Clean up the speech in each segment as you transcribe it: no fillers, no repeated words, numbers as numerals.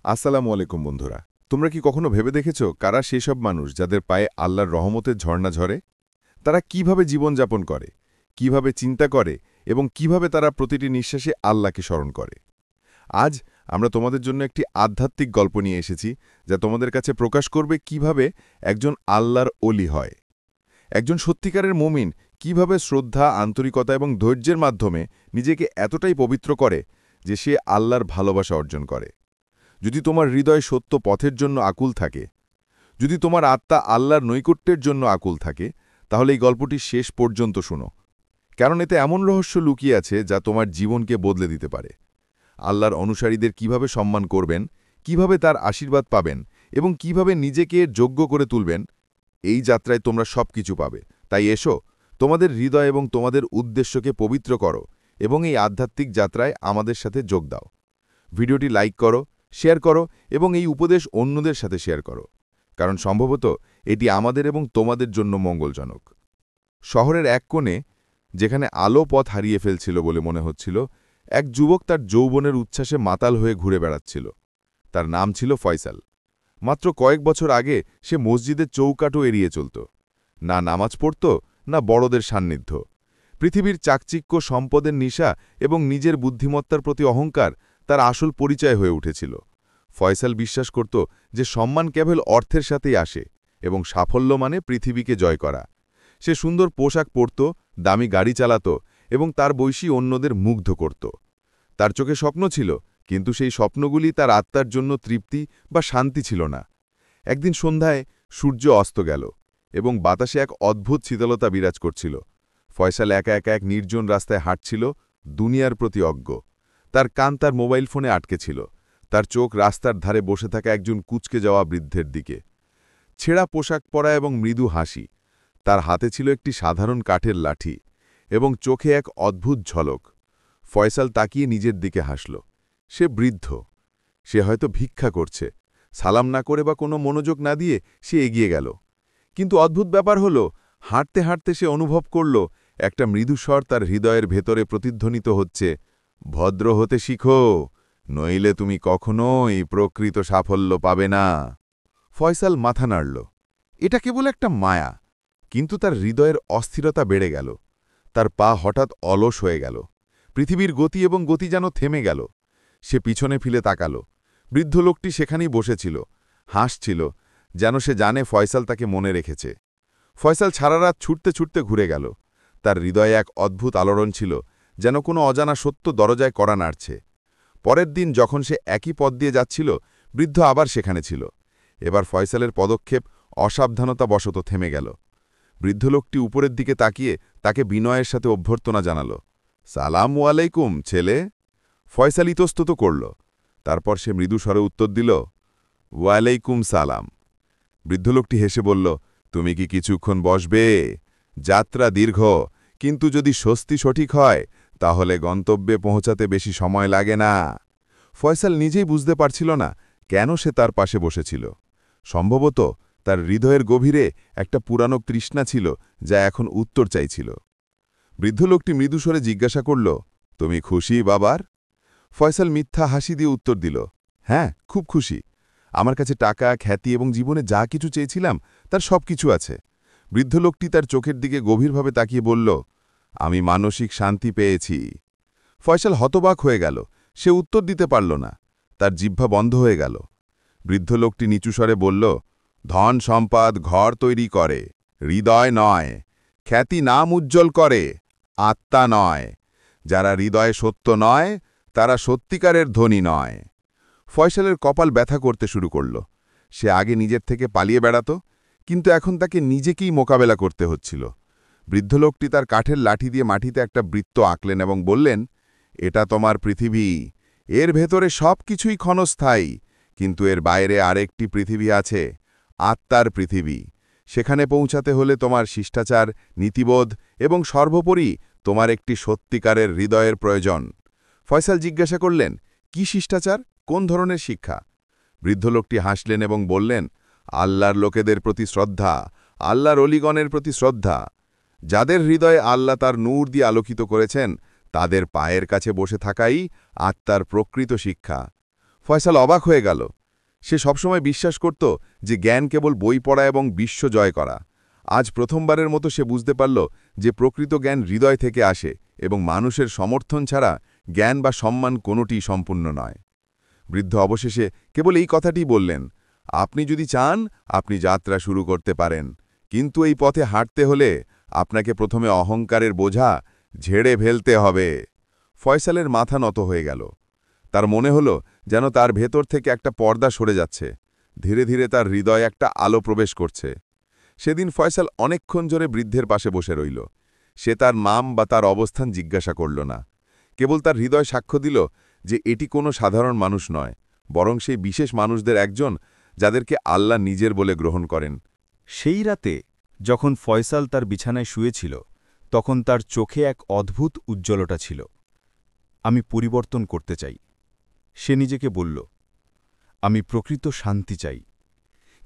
আসসালামু আলাইকুম বন্ধুরা। তোমরা কি কখনো ভেবে দেখেছো কারা সেসব মানুষ যাদের পায়ে আল্লাহর রহমতের ঝর্ণা ঝরে? তারা কিভাবে জীবনযাপন করে, কিভাবে চিন্তা করে এবং কিভাবে তারা প্রতিটি নিঃশ্বাসে আল্লাহকে স্মরণ করে? আজ আমরা তোমাদের জন্য একটি আধ্যাত্মিক গল্প নিয়ে এসেছি, যা তোমাদের কাছে প্রকাশ করবে কিভাবে একজন আল্লাহর অলি হয়। একজন সত্যিকারের মুমিন কিভাবে শ্রদ্ধা, আন্তরিকতা এবং ধৈর্যের মাধ্যমে নিজেকে এতটাই পবিত্র করে যে সে আল্লাহর ভালোবাসা অর্জন করে। যদি তোমার হৃদয় সত্য পথের জন্য আকুল থাকে, যদি তোমার আত্মা আল্লাহর নৈকট্যের জন্য আকুল থাকে, তাহলে এই গল্পটি শেষ পর্যন্ত শোনো, কারণ এতে এমন রহস্য লুকিয়ে আছে যা তোমার জীবনকে বদলে দিতে পারে। আল্লাহর অনুসারীদের কিভাবে সম্মান করবেন, কিভাবে তার আশীর্বাদ পাবেন এবং কিভাবে নিজেকে যোগ্য করে তুলবেন, এই যাত্রায় তোমরা সবকিছু পাবে। তাই এসো, তোমাদের হৃদয় এবং তোমাদের উদ্দেশ্যকে পবিত্র করো এবং এই আধ্যাত্মিক যাত্রায় আমাদের সাথে যোগ দাও। ভিডিওটি লাইক করো, শেয়ার করো এবং এই উপদেশ অন্যদের সাথে শেয়ার করো, কারণ সম্ভবত এটি আমাদের এবং তোমাদের জন্য মঙ্গলজনক। শহরের এক কোণে, যেখানে আলো পথ হারিয়ে ফেলছিল বলে মনে হচ্ছিল, এক যুবক তার যৌবনের উচ্ছ্বাসে মাতাল হয়ে ঘুরে বেড়াচ্ছিল। তার নাম ছিল ফয়সাল। মাত্র কয়েক বছর আগে সে মসজিদের চৌকাঠও এড়িয়ে চলত। না নামাজ পড়ত, না বড়দের সান্নিধ্য। পৃথিবীর চাকচিক্য, সম্পদের নিশা এবং নিজের বুদ্ধিমত্তার প্রতি অহংকার তার আসল পরিচয় হয়ে উঠেছিল। ফয়সাল বিশ্বাস করত যে সম্মান কেবল অর্থের সাথেই আসে এবং সাফল্য মানে পৃথিবীকে জয় করা। সে সুন্দর পোশাক পরত, দামি গাড়ি চালাত এবং তার বয়সী অন্যদের মুগ্ধ করত। তার চোখে স্বপ্ন ছিল, কিন্তু সেই স্বপ্নগুলি তার আত্মার জন্য তৃপ্তি বা শান্তি ছিল না। একদিন সন্ধ্যায় সূর্য অস্ত গেল এবং বাতাসে এক অদ্ভুত শীতলতা বিরাজ করছিল। ফয়সাল একা একা এক নির্জন রাস্তায় হাঁটছিল, দুনিয়ার প্রতি অজ্ঞ। তার কান তার মোবাইল ফোনে আটকে ছিল, তার চোখ রাস্তার ধারে বসে থাকা একজন কুঁচকে যাওয়া বৃদ্ধের দিকে। ছেঁড়া পোশাক পরা এবং মৃদু হাসি। তার হাতে ছিল একটি সাধারণ কাঠের লাঠি এবং চোখে এক অদ্ভুত ঝলক। ফয়সাল তাকিয়ে নিজের দিকে হাসল। সে বৃদ্ধ, সে হয়তো ভিক্ষা করছে। সালাম না করে বা কোনো মনোযোগ না দিয়ে সে এগিয়ে গেল। কিন্তু অদ্ভুত ব্যাপার হল, হাঁটতে হাঁটতে সে অনুভব করল একটা মৃদু স্বর তার হৃদয়ের ভেতরে প্রতিধ্বনিত হচ্ছে, ভদ্র হতে শিখো, নইলে তুমি কখনোই প্রকৃত সাফল্য পাবে না। ফয়সাল মাথা নাড়ল। এটা কেবল একটা মায়া, কিন্তু তার হৃদয়ের অস্থিরতা বেড়ে গেল। তার পা হঠাৎ অলস হয়ে গেল। পৃথিবীর গতি এবং গতি যেন থেমে গেল। সে পিছনে ফিরে তাকাল। বৃদ্ধ লোকটি সেখানেই বসেছিল, হাসছিল, যেন সে জানে ফয়সাল তাকে মনে রেখেছে। ফয়সাল সারা রাত ছুটতে ছুটতে ঘুরে গেল। তার হৃদয়ে এক অদ্ভুত আলোড়ন ছিল, যেন কোনো অজানা সত্য দরজায় কড়া নাড়ছে। পরের দিন যখন সে একই পথ দিয়ে যাচ্ছিল, বৃদ্ধ আবার সেখানে ছিল। এবার ফয়সালের পদক্ষেপ অসাবধানতাবশত থেমে গেল। বৃদ্ধ লোকটি উপরের দিকে তাকিয়ে তাকে বিনয়ের সাথে অভ্যর্থনা জানাল। সালামু আলাইকুম ছেলে। ফয়সাল ইতস্তত করল। তারপর সে মৃদু স্বরে উত্তর দিল, ওয়ালাইকুম সালাম। বৃদ্ধ লোকটি হেসে বলল, তুমি কি কিছুক্ষণ বসবে? যাত্রা দীর্ঘ, কিন্তু যদি স্বস্তি সঠিক হয় তাহলে গন্তব্যে পৌঁছাতে বেশি সময় লাগে না। ফয়সাল নিজেই বুঝতে পারছিল না কেন সে তার পাশে বসেছিল। সম্ভবত তার হৃদয়ের গভীরে একটা পুরানো তৃষ্ণা ছিল, যা এখন উত্তর চাইছিল। বৃদ্ধ লোকটি মৃদুস্বরে জিজ্ঞাসা করল, তুমি খুশি বাবার? ফয়সাল মিথ্যা হাসি দিয়ে উত্তর দিল, হ্যাঁ, খুব খুশি। আমার কাছে টাকা, খ্যাতি এবং জীবনে যা কিছু চেয়েছিলাম তার সব কিছু আছে। বৃদ্ধ লোকটি তার চোখের দিকে গভীরভাবে তাকিয়ে বলল, আমি মানসিক শান্তি পেয়েছি। ফয়সাল হতবাক হয়ে গেল। সে উত্তর দিতে পারল না। তার জিহ্বা বন্ধ হয়ে গেল। বৃদ্ধ লোকটি নিচু স্বরে বলল, ধন সম্পদ ঘর তৈরি করে, হৃদয় নয়। খ্যাতি নাম উজ্জ্বল করে, আত্মা নয়। যারা হৃদয়ে সত্য নয়, তারা সত্যিকারের ধনী নয়। ফয়সালের কপাল ব্যথা করতে শুরু করল। সে আগে নিজের থেকে পালিয়ে বেড়াত, কিন্তু এখন তাকে নিজেকেই মোকাবেলা করতে হচ্ছিল। বৃদ্ধ লোকটি তার কাঠের লাঠি দিয়ে মাটিতে একটা বৃত্ত আঁকলেন এবং বললেন, এটা তোমার পৃথিবী। এর ভেতরে সব কিছুই ক্ষণস্থায়ী, কিন্তু এর বাইরে আরেকটি পৃথিবী আছে, আত্মার পৃথিবী। সেখানে পৌঁছাতে হলে তোমার শিষ্টাচার, নীতিবোধ এবং সর্বোপরি তোমার একটি সত্যিকারের হৃদয়ের প্রয়োজন। ফয়সাল জিজ্ঞাসা করলেন, কি শিষ্টাচার, কোন ধরনের শিক্ষা? বৃদ্ধ লোকটি হাসলেন এবং বললেন, আল্লাহর লোকেদের প্রতি শ্রদ্ধা, আল্লাহর অলিগণের প্রতি শ্রদ্ধা। যাদের হৃদয়ে আল্লাহ তার নূর দিয়ে আলোকিত করেছেন, তাদের পায়ের কাছে বসে থাকাই আত্মার প্রকৃত শিক্ষা। ফয়সাল অবাক হয়ে গেল। সে সবসময় বিশ্বাস করত যে জ্ঞান কেবল বই পড়া এবং বিশ্ব জয় করা। আজ প্রথমবারের মতো সে বুঝতে পারল যে প্রকৃত জ্ঞান হৃদয় থেকে আসে এবং মানুষের সমর্থন ছাড়া জ্ঞান বা সম্মান কোনোটিই সম্পূর্ণ নয়। বৃদ্ধ অবশেষে কেবল এই কথাটি বললেন, আপনি যদি চান আপনি যাত্রা শুরু করতে পারেন, কিন্তু এই পথে হাঁটতে হলে আপনাকে প্রথমে অহংকারের বোঝা ঝেড়ে ফেলতে হবে। ফয়সালের মাথা নত হয়ে গেল। তার মনে হলো যেন তার ভেতর থেকে একটা পর্দা সরে যাচ্ছে। ধীরে ধীরে তার হৃদয়ে একটা আলো প্রবেশ করছে। সেদিন ফয়সাল অনেকক্ষণ জোরে বৃদ্ধের পাশে বসে রইল। সে তার নাম বা তার অবস্থান জিজ্ঞাসা করল না। কেবল তার হৃদয় সাক্ষ্য দিল যে এটি কোনো সাধারণ মানুষ নয়, বরং সেই বিশেষ মানুষদের একজন যাদেরকে আল্লাহ নিজের বলে গ্রহণ করেন। সেই রাতে যখন ফয়সাল তার বিছানায় শুয়েছিল, তখন তার চোখে এক অদ্ভুত উজ্জ্বলতা ছিল। আমি পরিবর্তন করতে চাই, সে নিজেকে বলল। আমি প্রকৃত শান্তি চাই।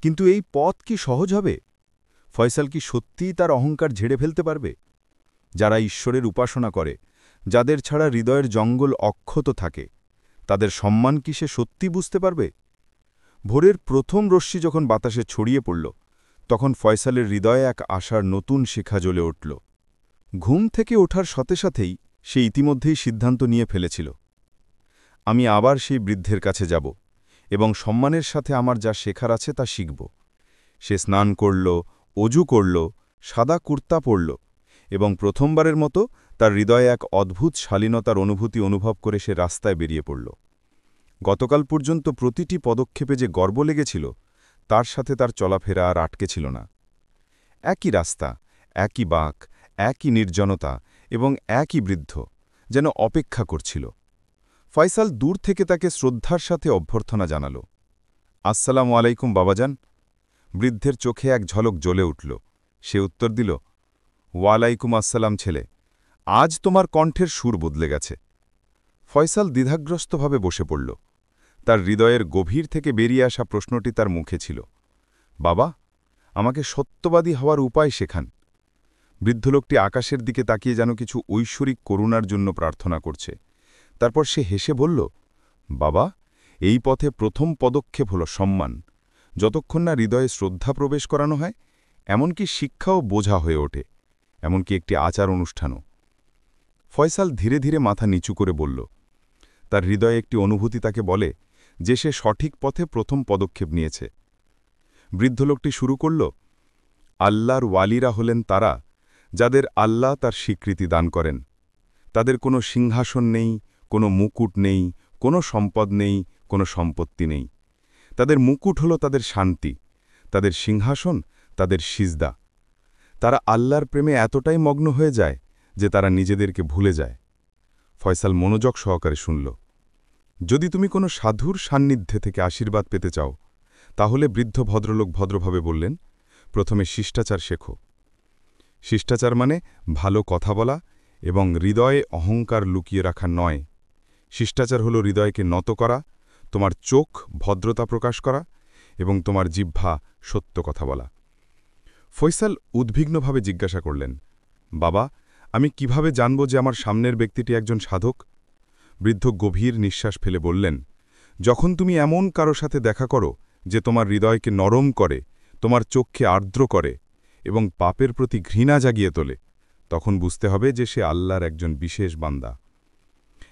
কিন্তু এই পথ কি সহজ হবে? ফয়সাল কি সত্যিই তার অহংকার ঝেড়ে ফেলতে পারবে? যারা ঈশ্বরের উপাসনা করে, যাদের ছাড়া হৃদয়ের জঙ্গল অক্ষত থাকে, তাদের সম্মান কি সে সত্যি বুঝতে পারবে? ভোরের প্রথম রশ্মি যখন বাতাসে ছড়িয়ে পড়ল, তখন ফয়সালের হৃদয়ে এক আশার নতুন শিখা জ্বলে উঠল। ঘুম থেকে ওঠার সাথে সাথেই সে ইতিমধ্যেই সিদ্ধান্ত নিয়ে ফেলেছিল, আমি আবার সেই বৃদ্ধের কাছে যাব এবং সম্মানের সাথে আমার যা শেখার আছে তা শিখব। সে স্নান করল, অজু করল, সাদা কুর্তা পরল এবং প্রথমবারের মতো তার হৃদয়ে এক অদ্ভুত শালীনতার অনুভূতি অনুভব করে সে রাস্তায় বেরিয়ে পড়ল। গতকাল পর্যন্ত প্রতিটি পদক্ষেপে যে গর্ব লেগেছিল, তার সাথে তার চলাফেরা আর আটকে ছিল না। একই রাস্তা, একই বাঁক, একই নির্জনতা এবং একই বৃদ্ধ যেন অপেক্ষা করছিল। ফয়সাল দূর থেকে তাকে শ্রদ্ধার সাথে অভ্যর্থনা জানাল। আসসালামু আলাইকুম বাবাজান। বৃদ্ধের চোখে এক ঝলক জ্বলে উঠল। সে উত্তর দিল, ওয়ালাইকুম আসসালাম ছেলে, আজ তোমার কণ্ঠের সুর বদলে গেছে। ফয়সাল দ্বিধাগ্রস্তভাবে বসে পড়ল। তার হৃদয়ের গভীর থেকে বেরিয়ে আসা প্রশ্নটি তার মুখে ছিল, বাবা, আমাকে সত্যবাদী হওয়ার উপায় শেখান। বৃদ্ধ লোকটি আকাশের দিকে তাকিয়ে যেন কিছু ঐশ্বরিক করুণার জন্য প্রার্থনা করছে। তারপর সে হেসে বলল, বাবা, এই পথে প্রথম পদক্ষেপ হল সম্মান। যতক্ষণ না হৃদয়ে শ্রদ্ধা প্রবেশ করানো হয়, এমনকি শিক্ষাও বোঝা হয়ে ওঠে, এমনকি একটি আচার অনুষ্ঠানও। ফয়সাল ধীরে ধীরে মাথা নিচু করে বলল। তার হৃদয়ে একটি অনুভূতি তাকে বলে যে সে সঠিক পথে প্রথম পদক্ষেপ নিয়েছে। বৃদ্ধ লোকটি শুরু করল, আল্লাহর ওয়ালিরা হলেন তারা যাদের আল্লাহ তার স্বীকৃতি দান করেন। তাদের কোনো সিংহাসন নেই, কোনো মুকুট নেই, কোনো সম্পদ নেই, কোনো সম্পত্তি নেই। তাদের মুকুট হল তাদের শান্তি, তাদের সিংহাসন তাদের সিজদা। তারা আল্লাহর প্রেমে এতটাই মগ্ন হয়ে যায় যে তারা নিজেদেরকে ভুলে যায়। ফয়সাল মনোযোগ সহকারে শুনল। যদি তুমি কোনো সাধুর সান্নিধ্যে থেকে আশীর্বাদ পেতে চাও, তাহলে বৃদ্ধ ভদ্রলোক ভদ্রভাবে বললেন, প্রথমে শিষ্টাচার শেখো। শিষ্টাচার মানে ভালো কথা বলা এবং হৃদয়ে অহংকার লুকিয়ে রাখা নয়। শিষ্টাচার হল হৃদয়কে নত করা, তোমার চোখ ভদ্রতা প্রকাশ করা এবং তোমার জিহ্বা সত্য কথা বলা। ফয়সাল উদ্বিগ্নভাবে জিজ্ঞাসা করলেন, বাবা, আমি কিভাবে জানব যে আমার সামনের ব্যক্তিটি একজন সাধক? বৃদ্ধ গভীর নিঃশ্বাস ফেলে বললেন, যখন তুমি এমন কারো সাথে দেখা করো যে তোমার হৃদয়কে নরম করে, তোমার চোখকে আর্দ্র করে এবং পাপের প্রতি ঘৃণা জাগিয়ে তোলে, তখন বুঝতে হবে যে সে আল্লাহর একজন বিশেষ বান্দা।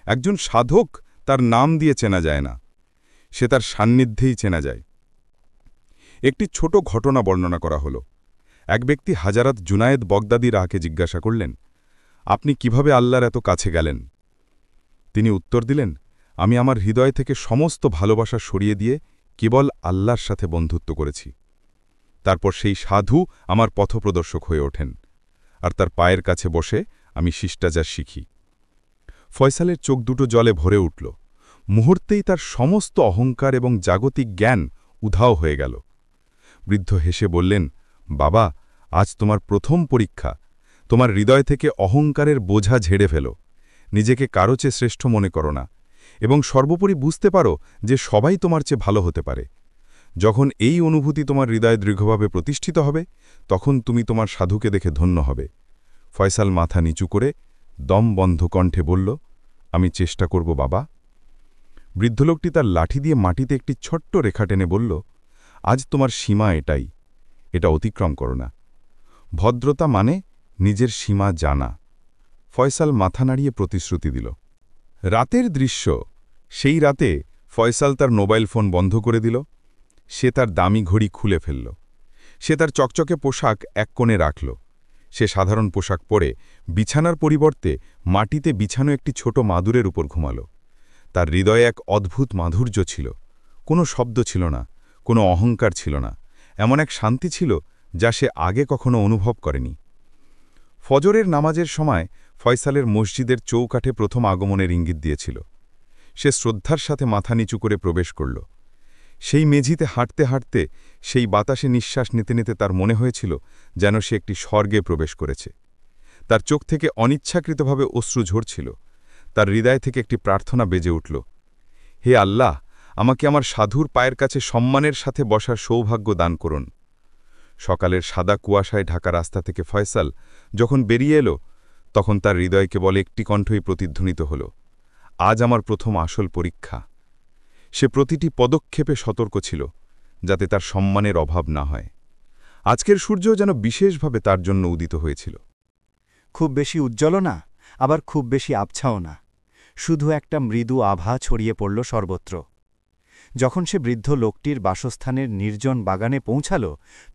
একজন সাধক তার নাম দিয়ে চেনা যায় না, সে তার সান্নিধ্যেই চেনা যায়। একটি ছোট ঘটনা বর্ণনা করা হল। এক ব্যক্তি হাজারাত জুনায়েদ বগদাদি রাহকে জিজ্ঞাসা করলেন, আপনি কিভাবে আল্লাহর এত কাছে গেলেন? তিনি উত্তর দিলেন, আমি আমার হৃদয় থেকে সমস্ত ভালোবাসা সরিয়ে দিয়ে কেবল আল্লাহর সাথে বন্ধুত্ব করেছি। তারপর সেই সাধু আমার পথপ্রদর্শক হয়ে ওঠেন, আর তার পায়ের কাছে বসে আমি শিষ্টাচার শিখি। ফয়সালের চোখ দুটো জলে ভরে উঠল। মুহূর্তেই তার সমস্ত অহংকার এবং জাগতিক জ্ঞান উধাও হয়ে গেল। বৃদ্ধ হেসে বললেন, বাবা, আজ তোমার প্রথম পরীক্ষা। তোমার হৃদয় থেকে অহংকারের বোঝা ঝেড়ে ফেলো, নিজেকে কারো চেয়ে শ্রেষ্ঠ মনে করো না, এবং সর্বোপরি বুঝতে পারো যে সবাই তোমার চেয়ে ভালো হতে পারে। যখন এই অনুভূতি তোমার হৃদয়ে দৃঢ়ভাবে প্রতিষ্ঠিত হবে, তখন তুমি তোমার সাধুকে দেখে ধন্য হবে। ফয়সাল মাথা নিচু করে দম বন্ধ কণ্ঠে বলল, আমি চেষ্টা করব বাবা। বৃদ্ধ লোকটি তার লাঠি দিয়ে মাটিতে একটি ছোট্ট রেখা টেনে বলল, আজ তোমার সীমা এটাই, এটা অতিক্রম করো না। ভদ্রতা মানে নিজের সীমা জানা। ফয়সাল মাথা নাড়িয়ে প্রতিশ্রুতি দিল। রাতের দৃশ্য। সেই রাতে ফয়সাল তার মোবাইল ফোন বন্ধ করে দিল। সে তার দামি ঘড়ি খুলে ফেলল। সে তার চকচকে পোশাক এক কোণে রাখল। সে সাধারণ পোশাক পরে বিছানার পরিবর্তে মাটিতে বিছানো একটি ছোট মাদুরের উপর ঘুমাল। তার হৃদয়ে এক অদ্ভুত মাধুর্য ছিল। কোনো শব্দ ছিল না, কোনো অহংকার ছিল না, এমন এক শান্তি ছিল যা সে আগে কখনো অনুভব করেনি। ফজরের নামাজের সময় ফয়সালের মসজিদের চৌকাঠে প্রথম আগমনের ইঙ্গিত দিয়েছিল। সে শ্রদ্ধার সাথে মাথা নিচু করে প্রবেশ করল। সেই মেঝিতে হাঁটতে হাঁটতে, সেই বাতাসে নিঃশ্বাস নিতে নিতে তার মনে হয়েছিল যেন সে একটি স্বর্গে প্রবেশ করেছে। তার চোখ থেকে অনিচ্ছাকৃতভাবে অশ্রু ঝরছিল। তার হৃদয় থেকে একটি প্রার্থনা বেজে উঠল, হে আল্লাহ, আমাকে আমার সাধুর পায়ের কাছে সম্মানের সাথে বসার সৌভাগ্য দান করুন। সকালের সাদা কুয়াশায় ঢাকা রাস্তা থেকে ফয়সাল যখন বেরিয়ে এলো, তখন তার হৃদয় কেবল একটি কণ্ঠই প্রতিধ্বনিত হল, আজ আমার প্রথম আসল পরীক্ষা। সে প্রতিটি পদক্ষেপে সতর্ক ছিল, যাতে তার সম্মানের অভাব না হয়। আজকের সূর্য যেন বিশেষভাবে তার জন্য উদিত হয়েছিল। খুব বেশি উজ্জ্বলও না, আবার খুব বেশি আবছাও না, শুধু একটা মৃদু আভা ছড়িয়ে পড়ল সর্বত্র। যখন সে বৃদ্ধ লোকটির বাসস্থানের নির্জন বাগানে পৌঁছাল,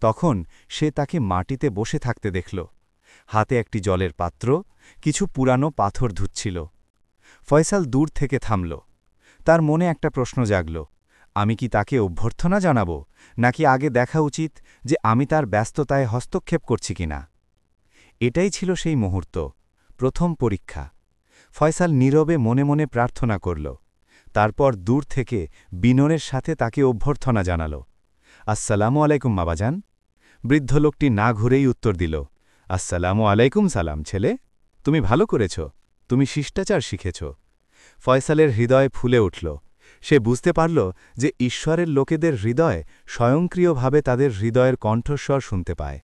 তখন সে তাকে মাটিতে বসে থাকতে দেখল। হাতে একটি জলের পাত্র, কিছু পুরানো পাথর ধুচ্ছিল। ফয়সাল দূর থেকে থামল। তার মনে একটা প্রশ্ন জাগল, আমি কি তাকে অভ্যর্থনা জানাব, নাকি আগে দেখা উচিত যে আমি তার ব্যস্ততায় হস্তক্ষেপ করছি কিনা? এটাই ছিল সেই মুহূর্ত, প্রথম পরীক্ষা। ফয়সাল নীরবে মনে মনে প্রার্থনা করল। তারপর দূর থেকে বিনয়ের সাথে তাকে অভ্যর্থনা জানাল, আসসালামু আলাইকুম বাবাজান। বৃদ্ধ লোকটি না ঘুরেই উত্তর দিল, আসসালামু আলাইকুম সালাম ছেলে, তুমি ভালো করেছ, তুমি শিষ্টাচার শিখেছ। ফয়সালের হৃদয় ফুলে উঠল। সে বুঝতে পারল যে ঈশ্বরের লোকেদের হৃদয় স্বয়ংক্রিয়ভাবে তাদের হৃদয়ের কণ্ঠস্বর শুনতে পায়।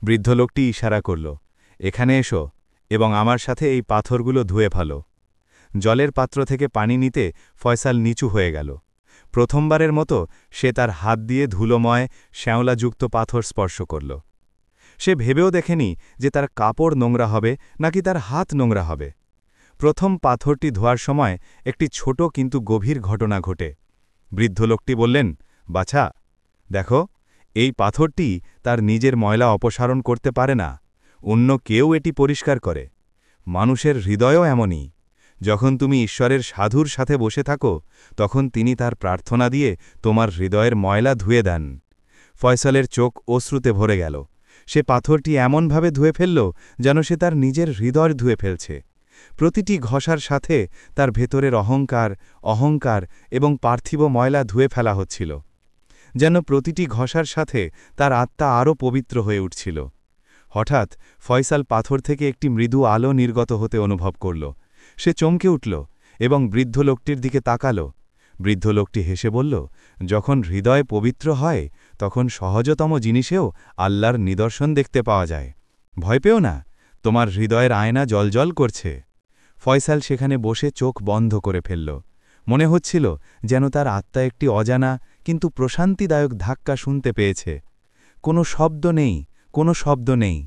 বৃদ্ধ লোকটি ইশারা করল, এখানে এসো এবং আমার সাথে এই পাথরগুলো ধুয়ে ফেলো। জলের পাত্র থেকে পানি নিতে ফয়সাল নিচু হয়ে গেল। প্রথমবারের মতো সে তার হাত দিয়ে ধুলোময় শ্যাওলাযুক্ত পাথর স্পর্শ করল। সে ভেবেও দেখেনি যে তার কাপড় নোংরা হবে নাকি তার হাত নোংরা হবে। প্রথম পাথরটি ধোয়ার সময় একটি ছোট কিন্তু গভীর ঘটনা ঘটে। বৃদ্ধ লোকটি বললেন, বাছা, দেখো, এই পাথরটি তার নিজের ময়লা অপসারণ করতে পারে না, অন্য কেউ এটি পরিষ্কার করে। মানুষের হৃদয়ও এমনই। যখন তুমি ঈশ্বরের সাধুর সাথে বসে থাকো, তখন তিনি তার প্রার্থনা দিয়ে তোমার হৃদয়ের ময়লা ধুয়ে দেন। ফয়সালের চোখ অশ্রুতে ভরে গেল। সে পাথরটি এমনভাবে ধুয়ে ফেলল যেন সে তার নিজের হৃদয় ধুয়ে ফেলছে। প্রতিটি ঘষার সাথে তার ভেতরের অহংকার এবং পার্থিব ময়লা ধুয়ে ফেলা হচ্ছিল। যেন প্রতিটি ঘষার সাথে তার আত্মা আরও পবিত্র হয়ে উঠছিল। হঠাৎ ফয়সাল পাথর থেকে একটি মৃদু আলো নির্গত হতে অনুভব করল। সে চমকে উঠল এবং বৃদ্ধ লোকটির দিকে তাকাল। বৃদ্ধ লোকটি হেসে বলল, যখন হৃদয় পবিত্র হয়, তখন সহজতম জিনিসেও আল্লাহর নিদর্শন দেখতে পাওয়া যায়। ভয় পেও না, তোমার হৃদয়ের আয়না জ্বলজ্বল করছে। ফয়সাল সেখানে বসে চোখ বন্ধ করে ফেলল। মনে হচ্ছিল যেন তার আত্মা একটি অজানা কিন্তু প্রশান্তিদায়ক ধাক্কা শুনতে পেয়েছে। কোনো শব্দ নেই, কোনো শব্দ নেই,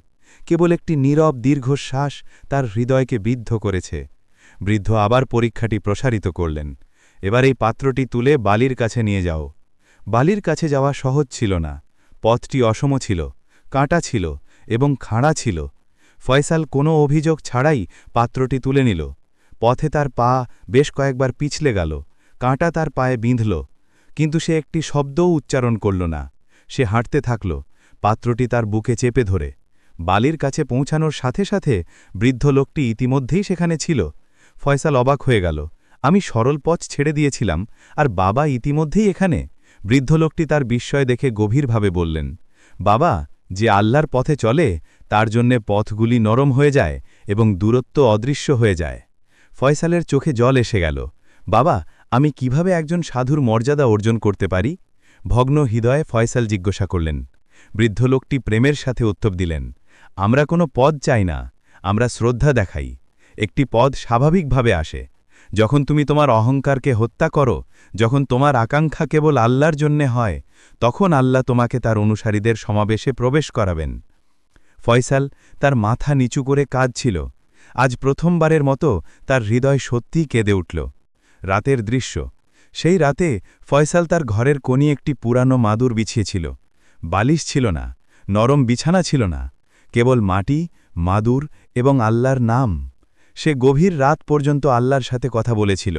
কেবল একটি নীরব দীর্ঘশ্বাস তার হৃদয়কে বিদ্ধ করেছে। বৃদ্ধ আবার পরীক্ষাটি প্রসারিত করলেন, এবার এই পাত্রটি তুলে বালির কাছে নিয়ে যাও। বালির কাছে যাওয়া সহজ ছিল না। পথটি অসম ছিল, কাঁটা ছিল এবং খাড়া ছিল। ফয়সাল কোনো অভিযোগ ছাড়াই পাত্রটি তুলে নিল। পথে তার পা বেশ কয়েকবার পিছলে গেল, কাঁটা তার পায়ে বিঁধল, কিন্তু সে একটি শব্দও উচ্চারণ করল না। সে হাঁটতে থাকল, পাত্রটি তার বুকে চেপে ধরে। বালির কাছে পৌঁছানোর সাথে সাথে বৃদ্ধ লোকটি ইতিমধ্যেই সেখানে ছিল। ফয়সাল অবাক হয়ে গেল, আমি সরল পথ ছেড়ে দিয়েছিলাম, আর বাবা ইতিমধ্যেই এখানে। বৃদ্ধ লোকটি তার বিস্ময় দেখে গভীরভাবে বললেন, বাবা, যে আল্লাহর পথে চলে তার জন্যে পথগুলি নরম হয়ে যায় এবং দূরত্ব অদৃশ্য হয়ে যায়। ফয়সালের চোখে জল এসে গেল। বাবা, আমি কিভাবে একজন সাধুর মর্যাদা অর্জন করতে পারি? ভগ্ন হৃদয়ে ফয়সাল জিজ্ঞাসা করলেন। বৃদ্ধ লোকটি প্রেমের সাথে উত্তর দিলেন, আমরা কোনো পদ চাই না, আমরা শ্রদ্ধা দেখাই। একটি পদ স্বাভাবিকভাবে আসে। যখন তুমি তোমার অহংকারকে হত্যা করো, যখন তোমার আকাঙ্ক্ষা কেবল আল্লাহর জন্যে হয়, তখন আল্লাহ তোমাকে তার অনুসারীদের সমাবেশে প্রবেশ করাবেন। ফয়সাল তার মাথা নিচু করে কাঁদছিল। আজ প্রথমবারের মতো তার হৃদয় সত্যিই কেঁদে উঠল। রাতের দৃশ্য। সেই রাতে ফয়সাল তার ঘরের কোণে একটি পুরানো মাদুর বিছিয়েছিল। বালিশ ছিল না, নরম বিছানা ছিল না, কেবল মাটি, মাদুর এবং আল্লাহর নাম। সে গভীর রাত পর্যন্ত আল্লাহর সাথে কথা বলেছিল।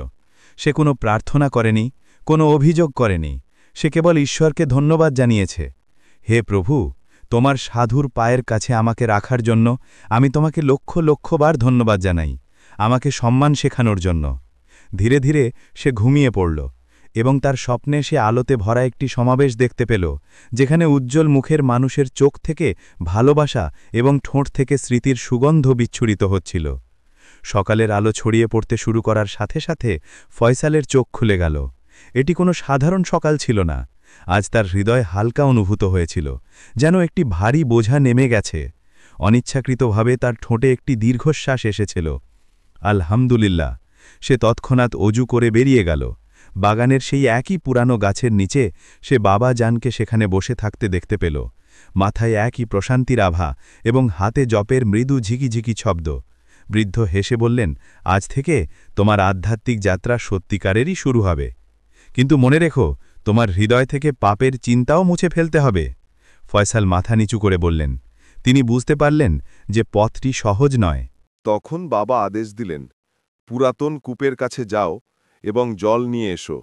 সে কোনো প্রার্থনা করেনি, কোনো অভিযোগ করেনি। সে কেবল ঈশ্বরকে ধন্যবাদ জানিয়েছে। হে প্রভু, তোমার সাধুর পায়ের কাছে আমাকে রাখার জন্য আমি তোমাকে লক্ষ লক্ষবার ধন্যবাদ জানাই, আমাকে সম্মান শেখানোর জন্য। ধীরে ধীরে সে ঘুমিয়ে পড়ল এবং তার স্বপ্নে সে আলোতে ভরা একটি সমাবেশ দেখতে পেল, যেখানে উজ্জ্বল মুখের মানুষের চোখ থেকে ভালোবাসা এবং ঠোঁট থেকে স্মৃতির সুগন্ধ বিচ্ছুরিত হচ্ছিল। সকালের আলো ছড়িয়ে পড়তে শুরু করার সাথে সাথে ফয়সালের চোখ খুলে গেল। এটি কোনো সাধারণ সকাল ছিল না। আজ তার হৃদয় হালকা অনুভূত হয়েছিল, যেন একটি ভারী বোঝা নেমে গেছে। অনিচ্ছাকৃতভাবে তার ঠোঁটে একটি দীর্ঘশ্বাস এসেছিল। আলহামদুলিল্লাহ। সে তৎক্ষণাৎ অজু করে বেরিয়ে গেল। বাগানের সেই একই পুরানো গাছের নিচে সে বাবা জানকে সেখানে বসে থাকতে দেখতে পেল। মাথায় একই প্রশান্তির আভা এবং হাতে জপের মৃদু ঝিকিঝিকি শব্দ। বৃদ্ধ হেসে বললেন, আজ থেকে তোমার আধ্যাত্মিক যাত্রা সত্যিকারেরই শুরু হবে। কিন্তু মনে রেখো, তোমার হৃদয় থেকে পাপের চিন্তাও মুছে ফেলতে হবে। ফয়সাল মাথা নিচু করে বললেন। তিনি বুঝতে পারলেন যে পথটি সহজ নয়। তখন বাবা আদেশ দিলেন, পুরাতন কূপের কাছে যাও এবং জল নিয়ে এসো,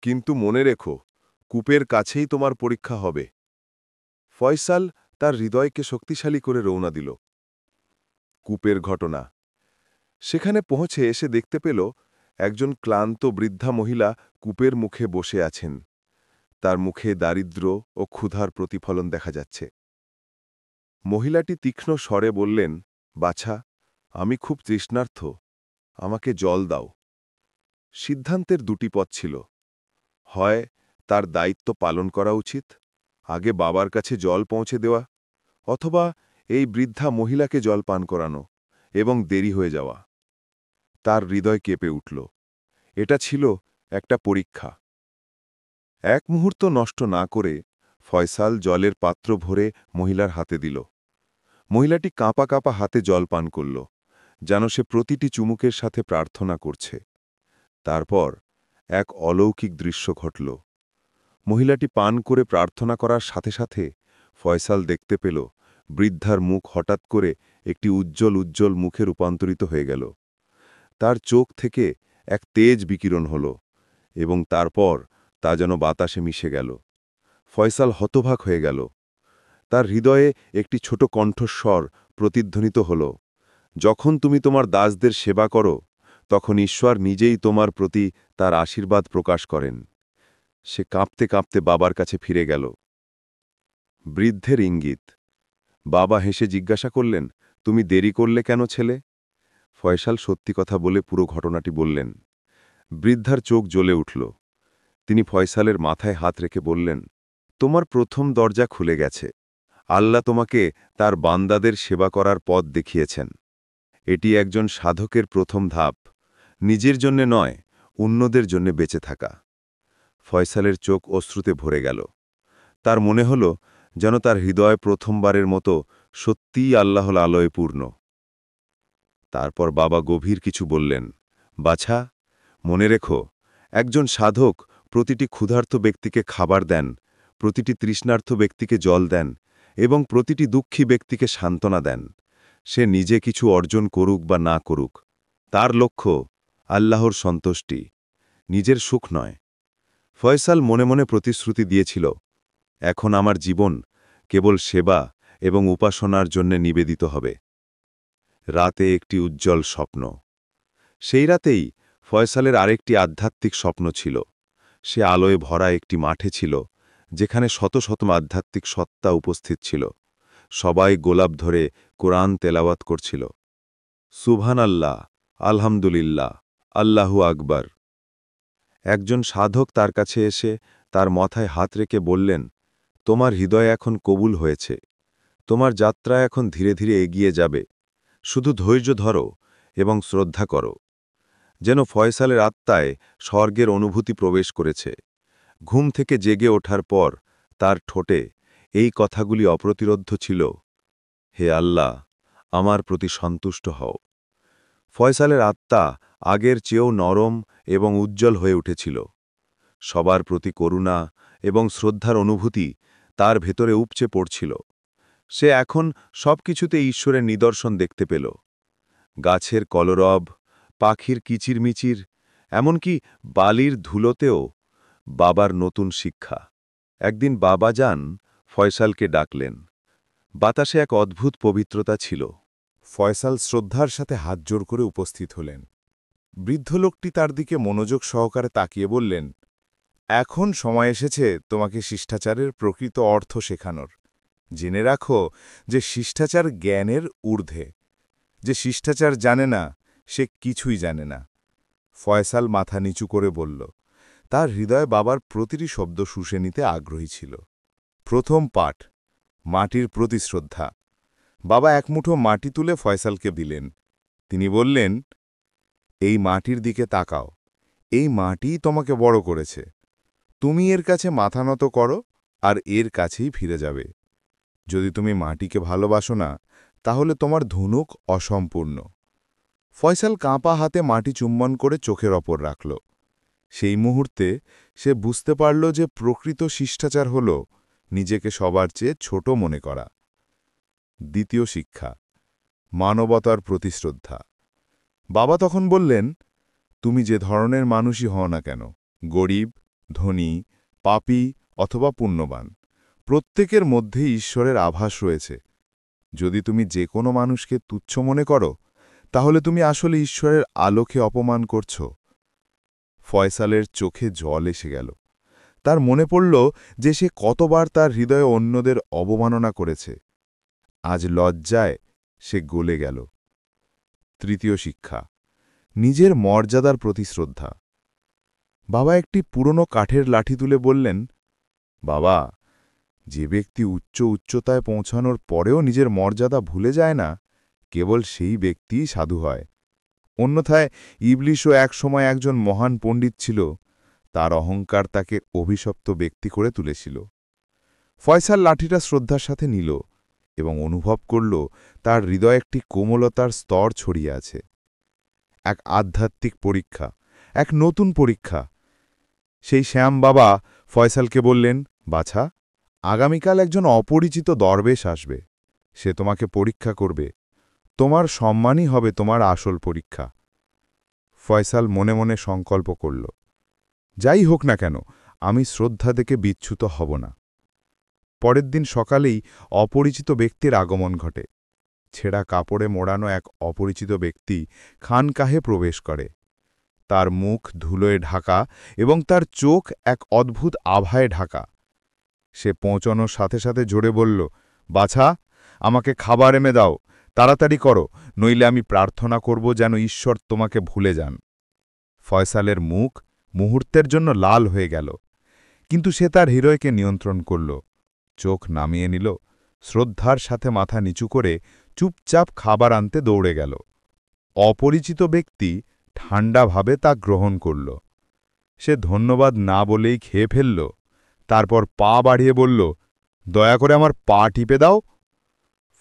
কিন্তু মনে রেখো, কূপের কাছেই তোমার পরীক্ষা হবে। ফয়সাল তার হৃদয়কে শক্তিশালী করে রওনা দিল। কূপের ঘটনা। সেখানে পৌঁছে এসে দেখতে পেল একজন ক্লান্ত বৃদ্ধা মহিলা কূপের মুখে বসে আছেন। তার মুখে দারিদ্র্য ও ক্ষুধার প্রতিফলন দেখা যাচ্ছে। মহিলাটি তীক্ষ্ণ স্বরে বললেন, বাছা, আমি খুব তৃষ্ণার্ত, আমাকে জল দাও। সিদ্ধান্তের দুটি পথ ছিল। হয় তার দায়িত্ব পালন করা উচিত, আগে বাবার কাছে জল পৌঁছে দেওয়া, অথবা এই বৃদ্ধা মহিলাকে জল পান করানো এবং দেরি হয়ে যাওয়া। তার হৃদয় কেঁপে উঠল। এটা ছিল একটা পরীক্ষা। এক মুহূর্ত নষ্ট না করে ফয়সাল জলের পাত্র ভরে মহিলার হাতে দিল। মহিলাটি কাঁপা কাঁপা হাতে জল পান করল, যেন সে প্রতিটি চুমুকের সাথে প্রার্থনা করছে। তারপর এক অলৌকিক দৃশ্য ঘটল। মহিলাটি পান করে প্রার্থনা করার সাথে সাথে ফয়সাল দেখতে পেল বৃদ্ধার মুখ হঠাৎ করে একটি উজ্জ্বল উজ্জ্বল মুখে রূপান্তরিত হয়ে গেল। তার চোখ থেকে এক তেজ বিকিরণ হল এবং তারপর তা যেন বাতাসে মিশে গেল। ফয়সাল হতবাক হয়ে গেল। তার হৃদয়ে একটি ছোট কণ্ঠস্বর প্রতিধ্বনিত হল, যখন তুমি তোমার দাসদের সেবা করো, তখন ঈশ্বর নিজেই তোমার প্রতি তার আশীর্বাদ প্রকাশ করেন। সে কাঁপতে কাঁপতে বাবার কাছে ফিরে গেল। বৃদ্ধের ইঙ্গিত। বাবা হেসে জিজ্ঞাসা করলেন, তুমি দেরি করলে কেন ছেলে? ফয়সাল সত্যি কথা বলে পুরো ঘটনাটি বললেন। বৃদ্ধার চোখ জ্বলে উঠল। তিনি ফয়সালের মাথায় হাত রেখে বললেন, তোমার প্রথম দরজা খুলে গেছে। আল্লাহ তোমাকে তার বান্দাদের সেবা করার পথ দেখিয়েছেন। এটি একজন সাধকের প্রথম ধাপ, নিজের জন্যে নয়, অন্যদের জন্যে বেঁচে থাকা। ফয়সালের চোখ অশ্রুতে ভরে গেল। তার মনে হল যেন তার হৃদয় প্রথমবারের মতো সত্যিই আল্লাহর আলোয় পূর্ণ। তারপর বাবা গভীর কিছু বললেন, বাছা, মনে রেখো, একজন সাধক প্রতিটি ক্ষুধার্ত ব্যক্তিকে খাবার দেন, প্রতিটি তৃষ্ণার্ত ব্যক্তিকে জল দেন এবং প্রতিটি দুঃখী ব্যক্তিকে সান্ত্বনা দেন। সে নিজে কিছু অর্জন করুক বা না করুক, তার লক্ষ্য আল্লাহর সন্তুষ্টি, নিজের সুখ নয়। ফয়সাল মনে মনে প্রতিশ্রুতি দিয়েছিল, এখন আমার জীবন কেবল সেবা এবং উপাসনার জন্য নিবেদিত হবে। রাতে একটি উজ্জ্বল স্বপ্ন। সেই রাতেই ফয়সালের আরেকটি আধ্যাত্মিক স্বপ্ন ছিল। সে আলোয় ভরা একটি মাঠে ছিল, যেখানে শত শত আধ্যাত্মিক সত্তা উপস্থিত ছিল। সবাই গোলাপ ধরে কোরআন তেলাওয়াত করছিল। সুবহান আল্লাহ, আলহামদুলিল্লাহ, আল্লাহু আকবার। একজন সাধক তার কাছে এসে তার মাথায় হাত রেখে বললেন, তোমার হৃদয় এখন কবুল হয়েছে, তোমার যাত্রা এখন ধীরে ধীরে এগিয়ে যাবে, শুধু ধৈর্য ধরো এবং শ্রদ্ধা করো। যেন ফয়সালের আত্মায় স্বর্গের অনুভূতি প্রবেশ করেছে। ঘুম থেকে জেগে ওঠার পর তার ঠোঁটে এই কথাগুলি অপ্রতিরোধ্য ছিল, হে আল্লাহ, আমার প্রতি সন্তুষ্ট হও। ফয়সালের আত্মা আগের চেয়েও নরম এবং উজ্জ্বল হয়ে উঠেছিল। সবার প্রতি করুণা এবং শ্রদ্ধার অনুভূতি তার ভেতরে উপচে পড়ছিল। সে এখন সবকিছুতে ঈশ্বরের নিদর্শন দেখতে পেল। গাছের কলরব, পাখির কিচিরমিচির, এমনকি বালির ধুলোতেও বাবার নতুন শিক্ষা। একদিন বাবা যান ফয়সালকে ডাকলেন। বাতাসে এক অদ্ভুত পবিত্রতা ছিল। ফয়সাল শ্রদ্ধার সাথে হাত জোর করে উপস্থিত হলেন। বৃদ্ধ লোকটি তার দিকে মনোযোগ সহকারে তাকিয়ে বললেন, এখন সময় এসেছে তোমাকে শিষ্টাচারের প্রকৃত অর্থ শেখানোর। জেনে রাখো যে শিষ্টাচার জ্ঞানের ঊর্ধ্বে। যে শিষ্টাচার জানে না, সে কিছুই জানে না। ফয়সাল মাথা নিচু করে বলল। তার হৃদয়ে বাবার প্রতিটি শব্দ শুষে নিতে আগ্রহী ছিল। প্রথম পাঠ, মাটির প্রতি শ্রদ্ধা। বাবা এক মুঠো মাটি তুলে ফয়সালকে দিলেন। তিনি বললেন, এই মাটির দিকে তাকাও। এই মাটিই তোমাকে বড় করেছে। তুমি এর কাছে মাথা নত করো আর এর কাছেই ফিরে যাবে। যদি তুমি মাটিকে ভালোবাসো না, তাহলে তোমার ধনুক অসম্পূর্ণ। ফয়সাল কাঁপা হাতে মাটি চুম্বন করে চোখের ওপর রাখল। সেই মুহূর্তে সে বুঝতে পারল যে প্রকৃত শিষ্টাচার হল নিজেকে সবার চেয়ে ছোট মনে করা। দ্বিতীয় শিক্ষা, মানবতার প্রতি শ্রদ্ধা। বাবা তখন বললেন, তুমি যে ধরনের মানুষই হও না কেন, গরিব, ধনী, পাপী অথবা পুণ্যবান, প্রত্যেকের মধ্যেই ঈশ্বরের আভাস রয়েছে। যদি তুমি যে কোনো মানুষকে তুচ্ছ মনে করো, তাহলে তুমি আসলে ঈশ্বরের আলোকে অপমান করছ। ফয়সালের চোখে জল এসে গেল। তার মনে পড়ল যে সে কতবার তার হৃদয়ে অন্যদের অবমাননা করেছে। আজ লজ্জায় সে গলে গেল। তৃতীয় শিক্ষা, নিজের মর্যাদার প্রতি শ্রদ্ধা। বাবা একটি পুরনো কাঠের লাঠি তুলে বললেন, বাবা, যে ব্যক্তি উচ্চতায় পৌঁছানোর পরেও নিজের মর্যাদা ভুলে যায় না, কেবল সেই ব্যক্তিই সাধু হয়। অন্যথায় ইবলিশও একসময় একজন মহান পণ্ডিত ছিল। তার অহংকার তাকে অভিশপ্ত ব্যক্তি করে তুলেছিল। ফয়সাল লাঠিটা শ্রদ্ধার সাথে নিল এবং অনুভব করল তার হৃদয়ে একটি কোমলতার স্তর ছড়িয়ে আছে। এক আধ্যাত্মিক পরীক্ষা, এক নতুন পরীক্ষা। সেই শ্যাম বাবা ফয়সালকে বললেন, বাছা, আগামীকাল একজন অপরিচিত দরবেশ আসবে। সে তোমাকে পরীক্ষা করবে। তোমার সম্মানই হবে তোমার আসল পরীক্ষা। ফয়সাল মনে মনে সংকল্প করল, যাই হোক না কেন, আমি শ্রদ্ধা থেকে বিচ্যুত হব না। পরের দিন সকালেই অপরিচিত ব্যক্তির আগমন ঘটে। ছেঁড়া কাপড়ে মোড়ানো এক অপরিচিত ব্যক্তি খানকাহে প্রবেশ করে। তার মুখ ধুলোয় ঢাকা এবং তার চোখ এক অদ্ভুত আভায় ঢাকা। সে পৌঁছানোর সাথে সাথে জোরে বলল, বাছা, আমাকে খাবার এনে দাও, তাড়াতাড়ি করো, নইলে আমি প্রার্থনা করব যেন ঈশ্বর তোমাকে ভুলে যান। ফয়সালের মুখ মুহূর্তের জন্য লাল হয়ে গেল, কিন্তু সে তার হৃদয়কে নিয়ন্ত্রণ করল। চোখ নামিয়ে নিল, শ্রদ্ধার সাথে মাথা নিচু করে চুপচাপ খাবার আনতে দৌড়ে গেল। অপরিচিত ব্যক্তি ঠান্ডাভাবে তা গ্রহণ করল। সে ধন্যবাদ না বলেই খেয়ে ফেলল। তারপর পা বাড়িয়ে বলল, দয়া করে আমার পা টিপে দাও।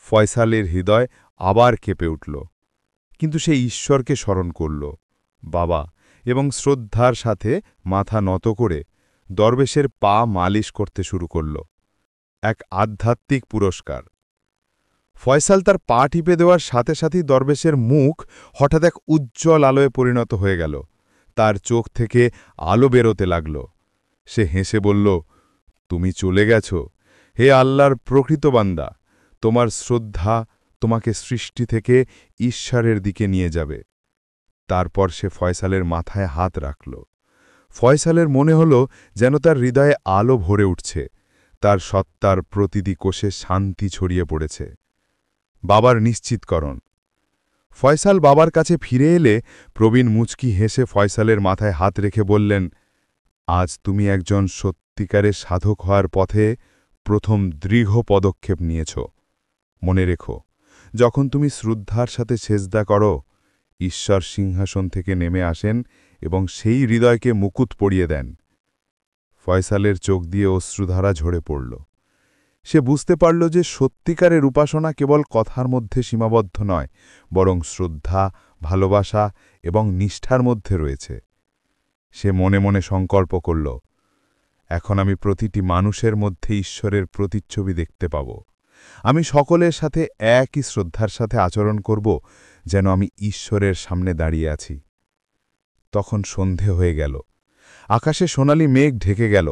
ফয়সালের হৃদয় আবার কেঁপে উঠল, কিন্তু সে ঈশ্বরকে স্মরণ করল। বাবা এবং শ্রদ্ধার সাথে মাথা নত করে দরবেশের পা মালিশ করতে শুরু করল। এক আধ্যাত্মিক পুরস্কার। ফয়সাল তার পা টিপে দেওয়ার সাথে সাথেই দরবেশের মুখ হঠাৎ এক উজ্জ্বল আলোয় পরিণত হয়ে গেল। তার চোখ থেকে আলো বেরোতে লাগল। সে হেসে বলল, তুমি চলে গেছ, হে আল্লাহর প্রকৃত বান্দা। তোমার শ্রদ্ধা তোমাকে সৃষ্টি থেকে ঈশ্বরের দিকে নিয়ে যাবে। তারপর সে ফয়সালের মাথায় হাত রাখল। ফয়সালের মনে হল যেন তার হৃদয়ে আলো ভরে উঠছে। তার সত্তার প্রতিটি কোষে শান্তি ছড়িয়ে পড়েছে। বাবার নিশ্চিতকরণ। ফয়সাল বাবার কাছে ফিরে এলে প্রবীণ মুচকি হেসে ফয়সালের মাথায় হাত রেখে বললেন, আজ তুমি একজন সত্যিকারের সাধক হওয়ার পথে প্রথম দৃঢ় পদক্ষেপ নিয়েছ। মনে রেখো, যখন তুমি শ্রদ্ধার সাথে সেজদা করো, ঈশ্বর সিংহাসন থেকে নেমে আসেন এবং সেই হৃদয়কে মুকুট পরিয়ে দেন। ফয়সালের চোখ দিয়ে অশ্রুধারা ঝরে পড়ল। সে বুঝতে পারল যে সত্যিকারের উপাসনা কেবল কথার মধ্যে সীমাবদ্ধ নয়, বরং শ্রদ্ধা, ভালোবাসা এবং নিষ্ঠার মধ্যে রয়েছে। সে মনে মনে সংকল্প করল, এখন আমি প্রতিটি মানুষের মধ্যে ঈশ্বরের প্রতিচ্ছবি দেখতে পাব। আমি সকলের সাথে একই শ্রদ্ধার সাথে আচরণ করব, যেন আমি ঈশ্বরের সামনে দাঁড়িয়ে আছি। তখন সন্ধে হয়ে গেল। আকাশে সোনালি মেঘ ঢেকে গেল।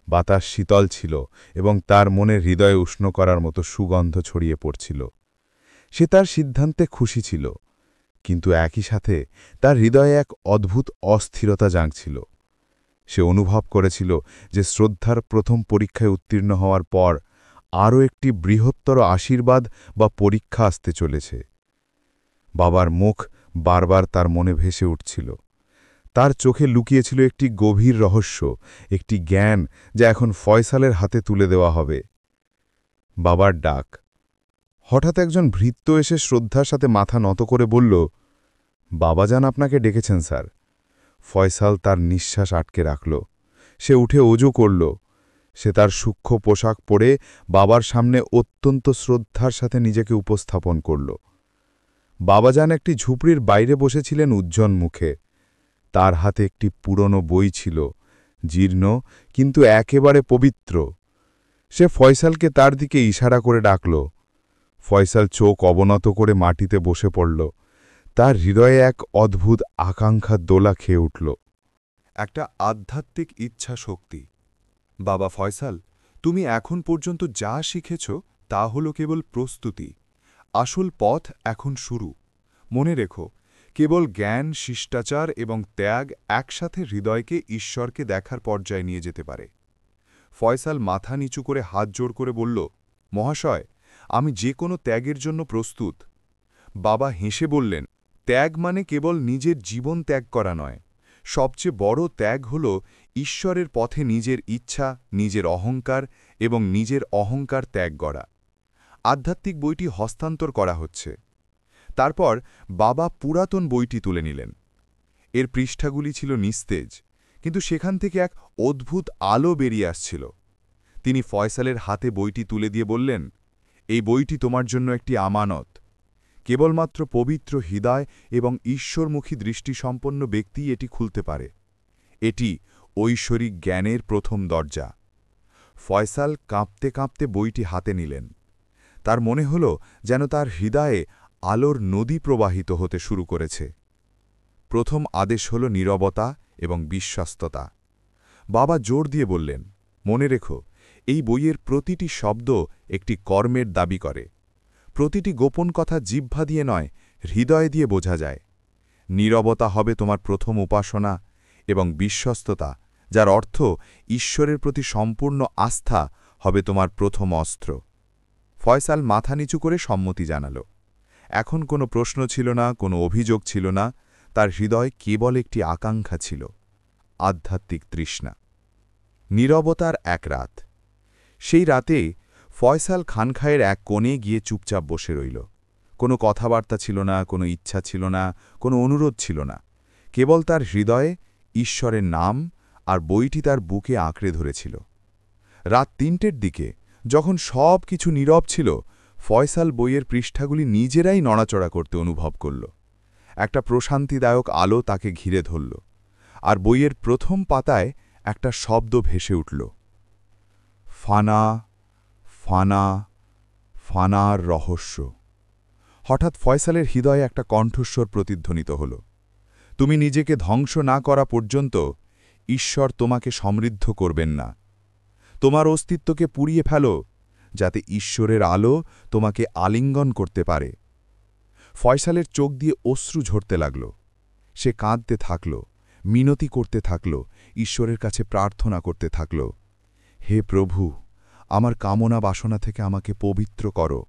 বাতাস শীতল ছিল এবং তার মনে হৃদয় উষ্ণ করার মতো সুগন্ধ ছড়িয়ে পড়ছিল। সে তার সিদ্ধান্তে খুশি ছিল, কিন্তু একই সাথে তার হৃদয়ে এক অদ্ভুত অস্থিরতা জাগছিল। সে অনুভব করেছিল যে শ্রদ্ধার প্রথম পরীক্ষায় উত্তীর্ণ হওয়ার পর আরও একটি বৃহত্তর আশীর্বাদ বা পরীক্ষা আসতে চলেছে। বাবার মুখ বারবার তার মনে ভেসে উঠছিল। তার চোখে লুকিয়েছিল একটি গভীর রহস্য, একটি জ্ঞান যা এখন ফয়সালের হাতে তুলে দেওয়া হবে। বাবার ডাক। হঠাৎ একজন ভৃত্য এসে শ্রদ্ধার সাথে মাথা নত করে বলল, বাবাজান আপনাকে ডেকেছেন স্যার। ফয়সাল তার নিঃশ্বাস আটকে রাখল। সে উঠে ওজু করল। সে তার সূক্ষ্ম পোশাক পরে বাবার সামনে অত্যন্ত শ্রদ্ধার সাথে নিজেকে উপস্থাপন করল। বাবাজান একটি ঝুপড়ির বাইরে বসেছিলেন উজ্জ্বল মুখে। তার হাতে একটি পুরনো বই ছিল, জীর্ণ কিন্তু একেবারে পবিত্র। সে ফয়সালকে তার দিকে ইশারা করে ডাকল। ফয়সাল চোখ অবনত করে মাটিতে বসে পড়ল। তার হৃদয়ে এক অদ্ভুত আকাঙ্ক্ষার দোলা খেয়ে উঠল। একটা আধ্যাত্মিক ইচ্ছা শক্তি। বাবা ফয়সাল, তুমি এখন পর্যন্ত যা শিখেছ তা হল কেবল প্রস্তুতি। আসল পথ এখন শুরু। মনে রেখো, কেবল জ্ঞান, শিষ্টাচার এবং ত্যাগ একসাথে হৃদয়কে ঈশ্বরকে দেখার পর্যায়ে নিয়ে যেতে পারে। ফয়সাল মাথা নিচু করে হাত জোড় করে বলল, মহাশয়, আমি যে কোনো ত্যাগের জন্য প্রস্তুত। বাবা হেসে বললেন, ত্যাগ মানে কেবল নিজের জীবন ত্যাগ করা নয়। সবচেয়ে বড় ত্যাগ হল ঈশ্বরের পথে নিজের ইচ্ছা, নিজের অহংকার এবং নিজের অহংকার ত্যাগ করা। আধ্যাত্মিক বইটি হস্তান্তর করা হচ্ছে। তারপর বাবা পুরাতন বইটি তুলে নিলেন। এর পৃষ্ঠাগুলি ছিল নিস্তেজ, কিন্তু সেখান থেকে এক অদ্ভুত আলো বেরিয়ে আসছিল। তিনি ফয়সালের হাতে বইটি তুলে দিয়ে বললেন, এই বইটি তোমার জন্য একটি আমানত। কেবলমাত্র পবিত্র হৃদয় এবং ঈশ্বরমুখী দৃষ্টিসম্পন্ন ব্যক্তিই এটি খুলতে পারে। এটি ঐশ্বরিক জ্ঞানের প্রথম দরজা। ফয়সাল কাঁপতে কাঁপতে বইটি হাতে নিলেন। তার মনে হল যেন তার হৃদয়ে আলোর নদী প্রবাহিত হতে শুরু করেছে। প্রথম আদেশ হল নীরবতা এবং বিশ্বস্ততা। বাবা জোর দিয়ে বললেন, মনে রেখো, এই বইয়ের প্রতিটি শব্দ একটি কর্মের দাবি করে। প্রতিটি গোপন কথা জিহ্বা দিয়ে নয়, হৃদয় দিয়ে বোঝা যায়। নীরবতা হবে তোমার প্রথম উপাসনা এবং বিশ্বস্ততা, যার অর্থ ঈশ্বরের প্রতি সম্পূর্ণ আস্থা, হবে তোমার প্রথম অস্ত্র। ফয়সাল মাথা নিচু করে সম্মতি জানাল। এখন কোনো প্রশ্ন ছিল না, কোনো অভিযোগ ছিল না। তার হৃদয় কেবল একটি আকাঙ্ক্ষা ছিল, আধ্যাত্মিক তৃষ্ণা। নীরবতার এক রাত। সেই রাতে ফয়সাল খানখায়ের এক কোণে গিয়ে চুপচাপ বসে রইল। কোনো কথাবার্তা ছিল না, কোনো ইচ্ছা ছিল না, কোনো অনুরোধ ছিল না। কেবল তার হৃদয়ে ঈশ্বরের নাম আর বইটি তার বুকে আঁকড়ে ধরেছিল। রাত ৩টের দিকে, যখন সব কিছু নীরব ছিল, ফয়সাল বইয়ের পৃষ্ঠাগুলি নিজেরাই নড়াচড়া করতে অনুভব করল। একটা প্রশান্তিদায়ক আলো তাকে ঘিরে ধরল, আর বইয়ের প্রথম পাতায় একটা শব্দ ভেসে উঠল, ফানা, ফানা, ফানার রহস্য। হঠাৎ ফয়সালের হৃদয়ে একটা কণ্ঠস্বর প্রতিধ্বনিত হল, তুমি নিজেকে ধ্বংস না করা পর্যন্ত ঈশ্বর তোমাকে সমৃদ্ধ করবেন না। তোমার অস্তিত্বকে পুড়িয়ে ফেলো, যাতে ঈশ্বরের আলো তোমাকে আলিঙ্গন করতে পারে। ফয়সালের চোখ দিয়ে অশ্রু ঝরতে লাগল। সে কাঁদতে থাকল, মিনতি করতে থাকল, ঈশ্বরের কাছে প্রার্থনা করতে থাকল, হে প্রভু, আমার কামনা বাসনা থেকে আমাকে পবিত্র করো।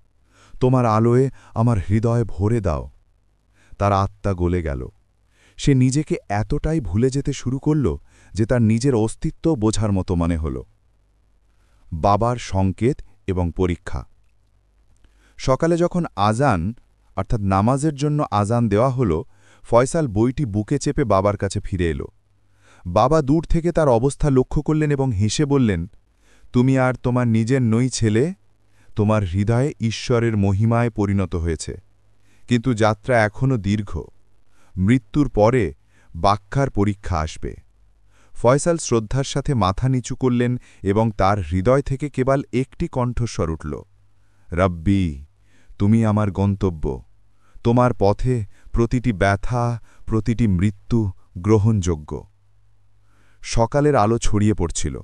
তোমার আলোয় আমার হৃদয় ভরে দাও। তার আত্মা গলে গেল। সে নিজেকে এতটাই ভুলে যেতে শুরু করল যে তার নিজের অস্তিত্ব বোঝার মতো মনে হল। বাবার সংকেত এবং পরীক্ষা। সকালে যখন আজান অর্থাৎ নামাজের জন্য আজান দেওয়া হল, ফয়সাল বইটি বুকে চেপে বাবার কাছে ফিরে এলো। বাবা দূর থেকে তার অবস্থা লক্ষ্য করলেন এবং হেসে বললেন, তুমি আর তোমার নিজের নই ছেলে, তোমার হৃদয়ে ঈশ্বরের মহিমায় পরিণত হয়েছে। কিন্তু যাত্রা এখনও দীর্ঘ। মৃত্যুর পরে বাক্যার পরীক্ষা আসবে। ফয়সাল শ্রদ্ধার সাথে মাথা নিচু করলেন এবং তার হৃদয় থেকে কেবল একটি কণ্ঠস্বর উঠল, রব্বি, তুমি আমার গন্তব্য। তোমার পথে প্রতিটি ব্যথা, প্রতিটি মৃত্যু গ্রহণযোগ্য। সকালের আলো ছড়িয়ে পড়ছিল।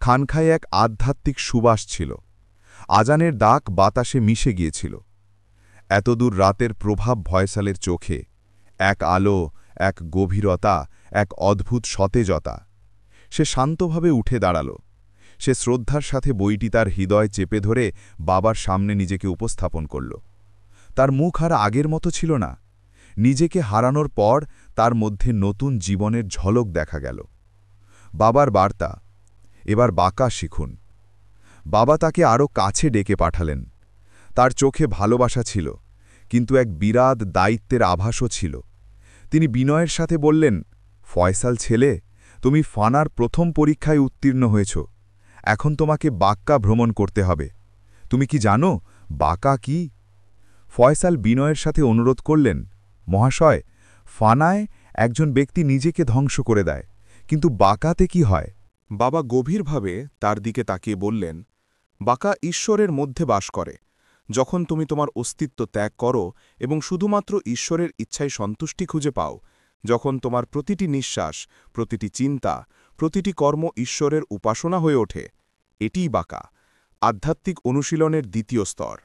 খানখায় এক আধ্যাত্মিক সুবাস ছিল। আজানের দাগ বাতাসে মিশে গিয়েছিল। এতদূর রাতের প্রভাব ফয়সালের চোখে, এক আলো, এক গভীরতা, এক অদ্ভুত সতেজতা। সে শান্তভাবে উঠে দাঁড়াল। সে শ্রদ্ধার সাথে বইটি তার হৃদয় চেপে ধরে বাবার সামনে নিজেকে উপস্থাপন করল। তার মুখ আর আগের মতো ছিল না। নিজেকে হারানোর পর তার মধ্যে নতুন জীবনের ঝলক দেখা গেল। বাবার বার্তা, এবার বাঁকা শিখুন। বাবা তাকে আরও কাছে ডেকে পাঠালেন। তার চোখে ভালোবাসা ছিল, কিন্তু এক বিরাট দায়িত্বের আভাসও ছিল। তিনি বিনয়ের সাথে বললেন, ফয়সাল ছেলে, তুমি ফানার প্রথম পরীক্ষায় উত্তীর্ণ হয়েছ। এখন তোমাকে বাক্কা ভ্রমণ করতে হবে। তুমি কি জানো বাঁকা কি? ফয়সাল বিনয়ের সাথে অনুরোধ করলেন, মহাশয়, ফানায় একজন ব্যক্তি নিজেকে ধ্বংস করে দেয়, কিন্তু বাঁকাতে কি হয়? বাবা গভীরভাবে তার দিকে তাকিয়ে বললেন, বাঁকা ঈশ্বরের মধ্যে বাস করে। যখন তুমি তোমার অস্তিত্ব ত্যাগ করো এবং শুধুমাত্র ঈশ্বরের ইচ্ছায় সন্তুষ্টি খুঁজে পাও, যখন তোমার প্রতিটি নিঃশ্বাস, প্রতিটি চিন্তা, প্রতিটি কর্ম ঈশ্বরের উপাসনা হয়ে ওঠে, এটিই বাঁকা, আধ্যাত্মিক অনুশীলনের দ্বিতীয় স্তর।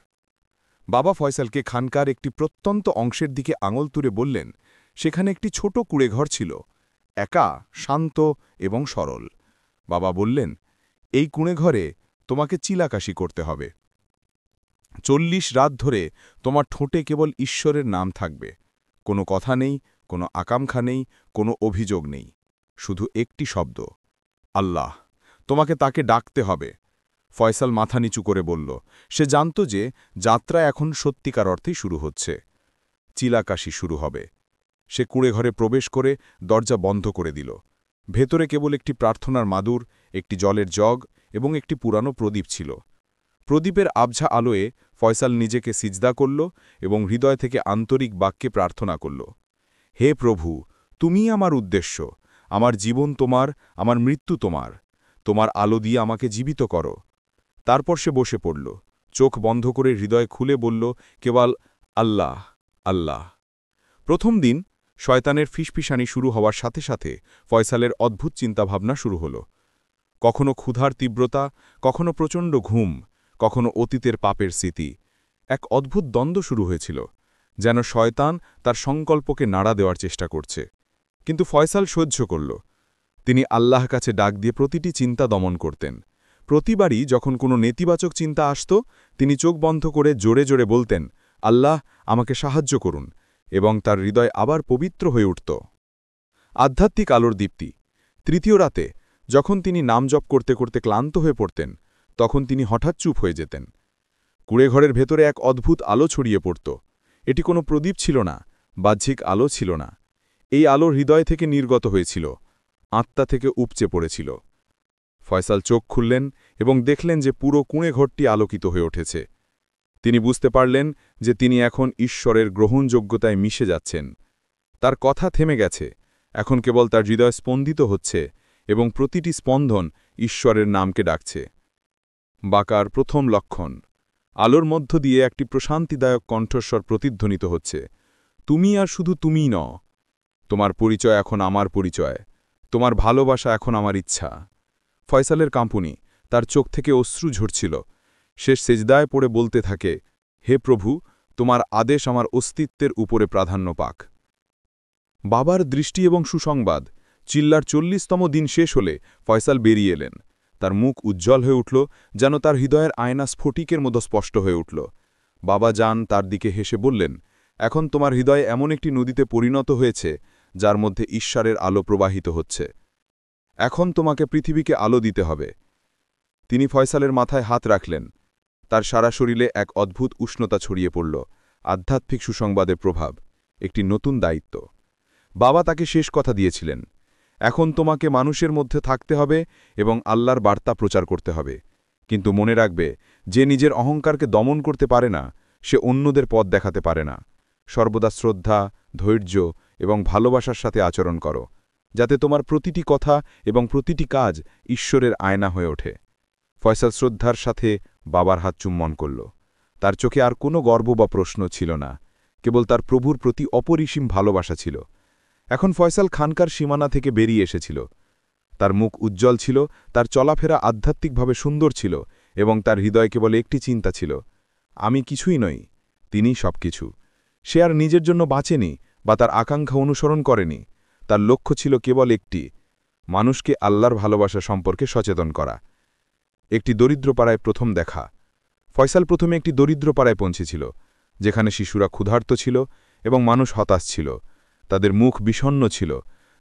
বাবা ফয়সালকে খানকার একটি প্রত্যন্ত অংশের দিকে আঙুল তুলে বললেন, সেখানে একটি ছোট কুঁড়েঘর ছিল, একা, শান্ত এবং সরল। বাবা বললেন, এই কুঁড়েঘরে তোমাকে চিলাকাশি করতে হবে। 40 রাত ধরে তোমার ঠোঁটে কেবল ঈশ্বরের নাম থাকবে। কোনো কথা নেই, কোনো আকাঙ্ক্ষা নেই, কোনো অভিযোগ নেই, শুধু একটি শব্দ, আল্লাহ। তোমাকে তাকে ডাকতে হবে। ফয়সাল মাথা নিচু করে বলল। সে জানত যে যাত্রা এখন সত্যিকার অর্থেই শুরু হচ্ছে। চিলাকাশি শুরু হবে। সে কুঁড়েঘরে প্রবেশ করে দরজা বন্ধ করে দিল। ভেতরে কেবল একটি প্রার্থনার মাদুর, একটি জলের জগ এবং একটি পুরানো প্রদীপ ছিল। প্রদীপের আবঝা আলোয়ে ফয়সাল নিজেকে সিজদা করল এবং হৃদয় থেকে আন্তরিক বাক্যে প্রার্থনা করল, হে প্রভু, তুমিই আমার উদ্দেশ্য, আমার জীবন তোমার, আমার মৃত্যু তোমার। তোমার আলো দিয়ে আমাকে জীবিত করো। তারপর সে বসে পড়ল, চোখ বন্ধ করে হৃদয় খুলে বলল কেবল আল্লাহ, আল্লাহ। প্রথম দিন শয়তানের ফিসফিসানি শুরু হওয়ার সাথে সাথে ফয়সালের অদ্ভুত চিন্তাভাবনা শুরু হল। কখনো ক্ষুধার তীব্রতা, কখনো প্রচণ্ড ঘুম, কখনো অতীতের পাপের স্মৃতি। এক অদ্ভুত দ্বন্দ্ব শুরু হয়েছিল, যেন শয়তান তার সংকল্পকে নাড়া দেওয়ার চেষ্টা করছে। কিন্তু ফয়সাল সহ্য করল। তিনি আল্লাহ কাছে ডাক দিয়ে প্রতিটি চিন্তা দমন করতেন। প্রতিবারই যখন কোনো নেতিবাচক চিন্তা আসত, তিনি চোখ বন্ধ করে জোরে জোরে বলতেন, আল্লাহ, আমাকে সাহায্য করুন, এবং তার হৃদয় আবার পবিত্র হয়ে উঠত। আধ্যাত্মিক আলোর দীপ্তি। তৃতীয় রাতে যখন তিনি নাম জপ করতে করতে ক্লান্ত হয়ে পড়তেন, তখন তিনি হঠাৎ চুপ হয়ে যেতেন। কুঁড়েঘরের ভেতরে এক অদ্ভুত আলো ছড়িয়ে পড়ত। এটি কোনো প্রদীপ ছিল না, বাহ্যিক আলো ছিল না। এই আলো হৃদয় থেকে নির্গত হয়েছিল, আত্মা থেকে উপচে পড়েছিল। ফয়সাল চোখ খুললেন এবং দেখলেন যে পুরো কুঁড়েঘরটি আলোকিত হয়ে উঠেছে। তিনি বুঝতে পারলেন যে তিনি এখন ঈশ্বরের গ্রহণযোগ্যতায় মিশে যাচ্ছেন। তার কথা থেমে গেছে, এখন কেবল তার হৃদয় স্পন্দিত হচ্ছে এবং প্রতিটি স্পন্দন ঈশ্বরের নামকে ডাকছে। বাঁকার প্রথম লক্ষণ। আলোর মধ্য দিয়ে একটি প্রশান্তিদায়ক কণ্ঠস্বর প্রতিধ্বনিত হচ্ছে, তুমি আর শুধু তুমিই ন। তোমার পরিচয় এখন আমার পরিচয়, তোমার ভালোবাসা এখন আমার ইচ্ছা। ফয়সালের কাঁপুনি, তার চোখ থেকে অশ্রু ঝরছিল। শেষ সেজদায় পড়ে বলতে থাকে, হে প্রভু, তোমার আদেশ আমার অস্তিত্বের উপরে প্রাধান্য পাক। বাবার দৃষ্টি এবং সুসংবাদ। চিল্লার 40তম দিন শেষ হলে ফয়সাল বেরিয়ে এলেন। তার মুখ উজ্জ্বল হয়ে উঠল, যেন তার হৃদয়ের আয়না স্ফটিকের মতো স্পষ্ট হয়ে উঠল। বাবা যান তার দিকে হেসে বললেন, এখন তোমার হৃদয় এমন একটি নদীতে পরিণত হয়েছে যার মধ্যে ঈশ্বরের আলো প্রবাহিত হচ্ছে। এখন তোমাকে পৃথিবীকে আলো দিতে হবে। তিনি ফয়সালের মাথায় হাত রাখলেন। তার সারা শরীরে এক অদ্ভুত উষ্ণতা ছড়িয়ে পড়ল। আধ্যাত্মিক সুসংবাদের প্রভাব, একটি নতুন দায়িত্ব। বাবা তাকে শেষ কথা দিয়েছিলেন, এখন তোমাকে মানুষের মধ্যে থাকতে হবে এবং আল্লাহর বার্তা প্রচার করতে হবে। কিন্তু মনে রাখবে, যে নিজের অহংকারকে দমন করতে পারে না, সে অন্যদের পথ দেখাতে পারে না। সর্বদা শ্রদ্ধা, ধৈর্য এবং ভালোবাসার সাথে আচরণ করো, যাতে তোমার প্রতিটি কথা এবং প্রতিটি কাজ ঈশ্বরের আয়না হয়ে ওঠে। ফয়সাল শ্রদ্ধার সাথে বাবার হাত চুম্বন করল। তার চোখে আর কোনো গর্ব বা প্রশ্ন ছিল না, কেবল তার প্রভুর প্রতি অপরিসীম ভালোবাসা ছিল। এখন ফয়সাল খানকার সীমানা থেকে বেরিয়ে এসেছিল। তার মুখ উজ্জ্বল ছিল, তার চলাফেরা আধ্যাত্মিকভাবে সুন্দর ছিল এবং তার হৃদয় কেবল একটি চিন্তা ছিল, আমি কিছুই নই, তিনিই সবকিছু। সে আর নিজের জন্য বাঁচেনি বা তার আকাঙ্ক্ষা অনুসরণ করেনি। তার লক্ষ্য ছিল কেবল একটি, মানুষকে আল্লাহর ভালোবাসা সম্পর্কে সচেতন করা। একটি দরিদ্র পাড়ায় প্রথম দেখা। ফয়সাল প্রথমে একটি দরিদ্র পাড়ায় পৌঁছেছিল, যেখানে শিশুরা ক্ষুধার্ত ছিল এবং মানুষ হতাশ ছিল। তাদের মুখ বিষণ্ণ ছিল,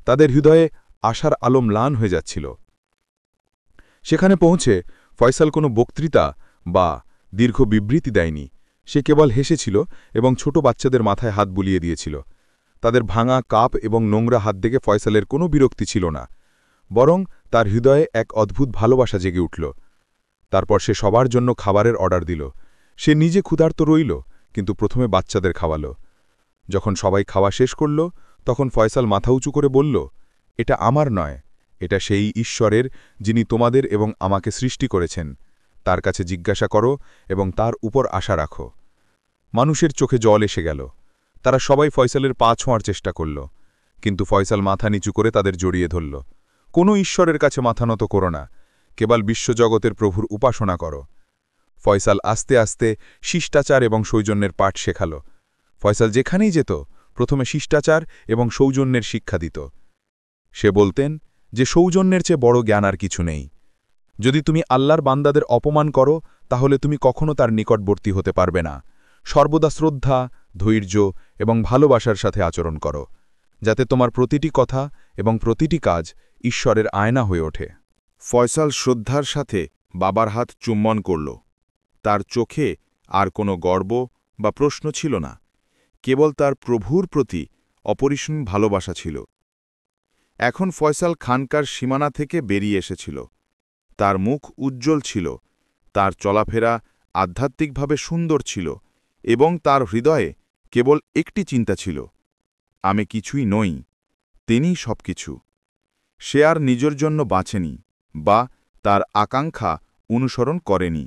তাদের হৃদয়ে আশার আলো ম্লান হয়ে যাচ্ছিল। সেখানে পৌঁছে ফয়সাল কোনো বক্তৃতা বা দীর্ঘ বিবৃতি দেয়নি। সে কেবল হেসেছিল এবং ছোট বাচ্চাদের মাথায় হাত বুলিয়ে দিয়েছিল। তাদের ভাঙা কাপ এবং নোংরা হাত দেখে ফয়সালের কোনো বিরক্তি ছিল না, বরং তার হৃদয়ে এক অদ্ভুত ভালোবাসা জেগে উঠল। তারপর সে সবার জন্য খাবারের অর্ডার দিল। সে নিজে ক্ষুধার্ত রইল, কিন্তু প্রথমে বাচ্চাদের খাওয়ালো। যখন সবাই খাওয়া শেষ করল, তখন ফয়সাল মাথা উঁচু করে বলল, এটা আমার নয়, এটা সেই ঈশ্বরের, যিনি তোমাদের এবং আমাকে সৃষ্টি করেছেন। তার কাছে জিজ্ঞাসা করো এবং তার উপর আশা রাখো। মানুষের চোখে জল এসে গেল। তারা সবাই ফয়সালের পা ছোঁয়ার চেষ্টা করল, কিন্তু ফয়সাল মাথা নিচু করে তাদের জড়িয়ে ধরল। কোনো ঈশ্বরের কাছে মাথা নত করো না, কেবল বিশ্বজগতের প্রভুর উপাসনা করো। ফয়সাল আস্তে আস্তে শিষ্টাচার এবং সৌজন্যের পাঠ শেখাল। ফয়সাল যেখানেই যেত, প্রথমে শিষ্টাচার এবং সৌজন্যের শিক্ষা দিত। সে বলতেন যে সৌজন্যের চেয়ে বড় জ্ঞান আর কিছু নেই। যদি তুমি আল্লাহর বান্দাদের অপমান করো, তাহলে তুমি কখনো তার নিকটবর্তী হতে পারবে না। সর্বদা শ্রদ্ধা, ধৈর্য এবং ভালোবাসার সাথে আচরণ করো, যাতে তোমার প্রতিটি কথা এবং প্রতিটি কাজ ঈশ্বরের আয়না হয়ে ওঠে। ফয়সাল শ্রদ্ধার সাথে বাবার হাত চুম্বন করল। তার চোখে আর কোনো গর্ব বা প্রশ্ন ছিল না, কেবল তার প্রভুর প্রতি অপরিসীম ভালোবাসা ছিল। এখন ফয়সাল খানকার সীমানা থেকে বেরিয়ে এসেছিল। তার মুখ উজ্জ্বল ছিল, তার চলাফেরা আধ্যাত্মিকভাবে সুন্দর ছিল এবং তার হৃদয়ে কেবল একটি চিন্তা ছিল, আমি কিছুই নই, তিনিই সবকিছু। সে আর নিজের জন্য বাঁচেনি বা তার আকাঙ্ক্ষা অনুসরণ করেনি।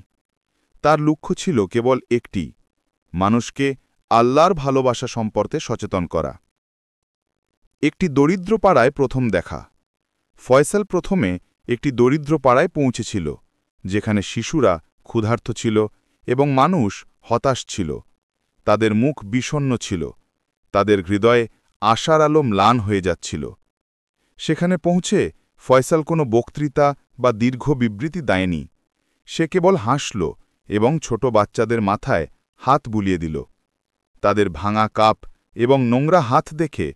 তার লক্ষ্য ছিল কেবল একটি, মানুষকে আল্লাহর ভালোবাসা সম্পর্কে সচেতন করা। একটি দরিদ্র পাড়ায় প্রথম দেখা। ফয়সাল প্রথমে একটি দরিদ্র পাড়ায় পৌঁছেছিল, যেখানে শিশুরা ক্ষুধার্ত ছিল এবং মানুষ হতাশ ছিল। তাদের মুখ বিষণ্ণ ছিল, তাদের হৃদয়ে আশার আলো ম্লান হয়ে যাচ্ছিল। সেখানে পৌঁছে ফয়সাল কোনো বক্তৃতা বা দীর্ঘ বিবৃতি দেয়নি। সে কেবল হাসল এবং ছোট বাচ্চাদের মাথায় হাত বুলিয়ে দিল। তাদের ভাঙা কাপ এবং নোংরা হাত দেখে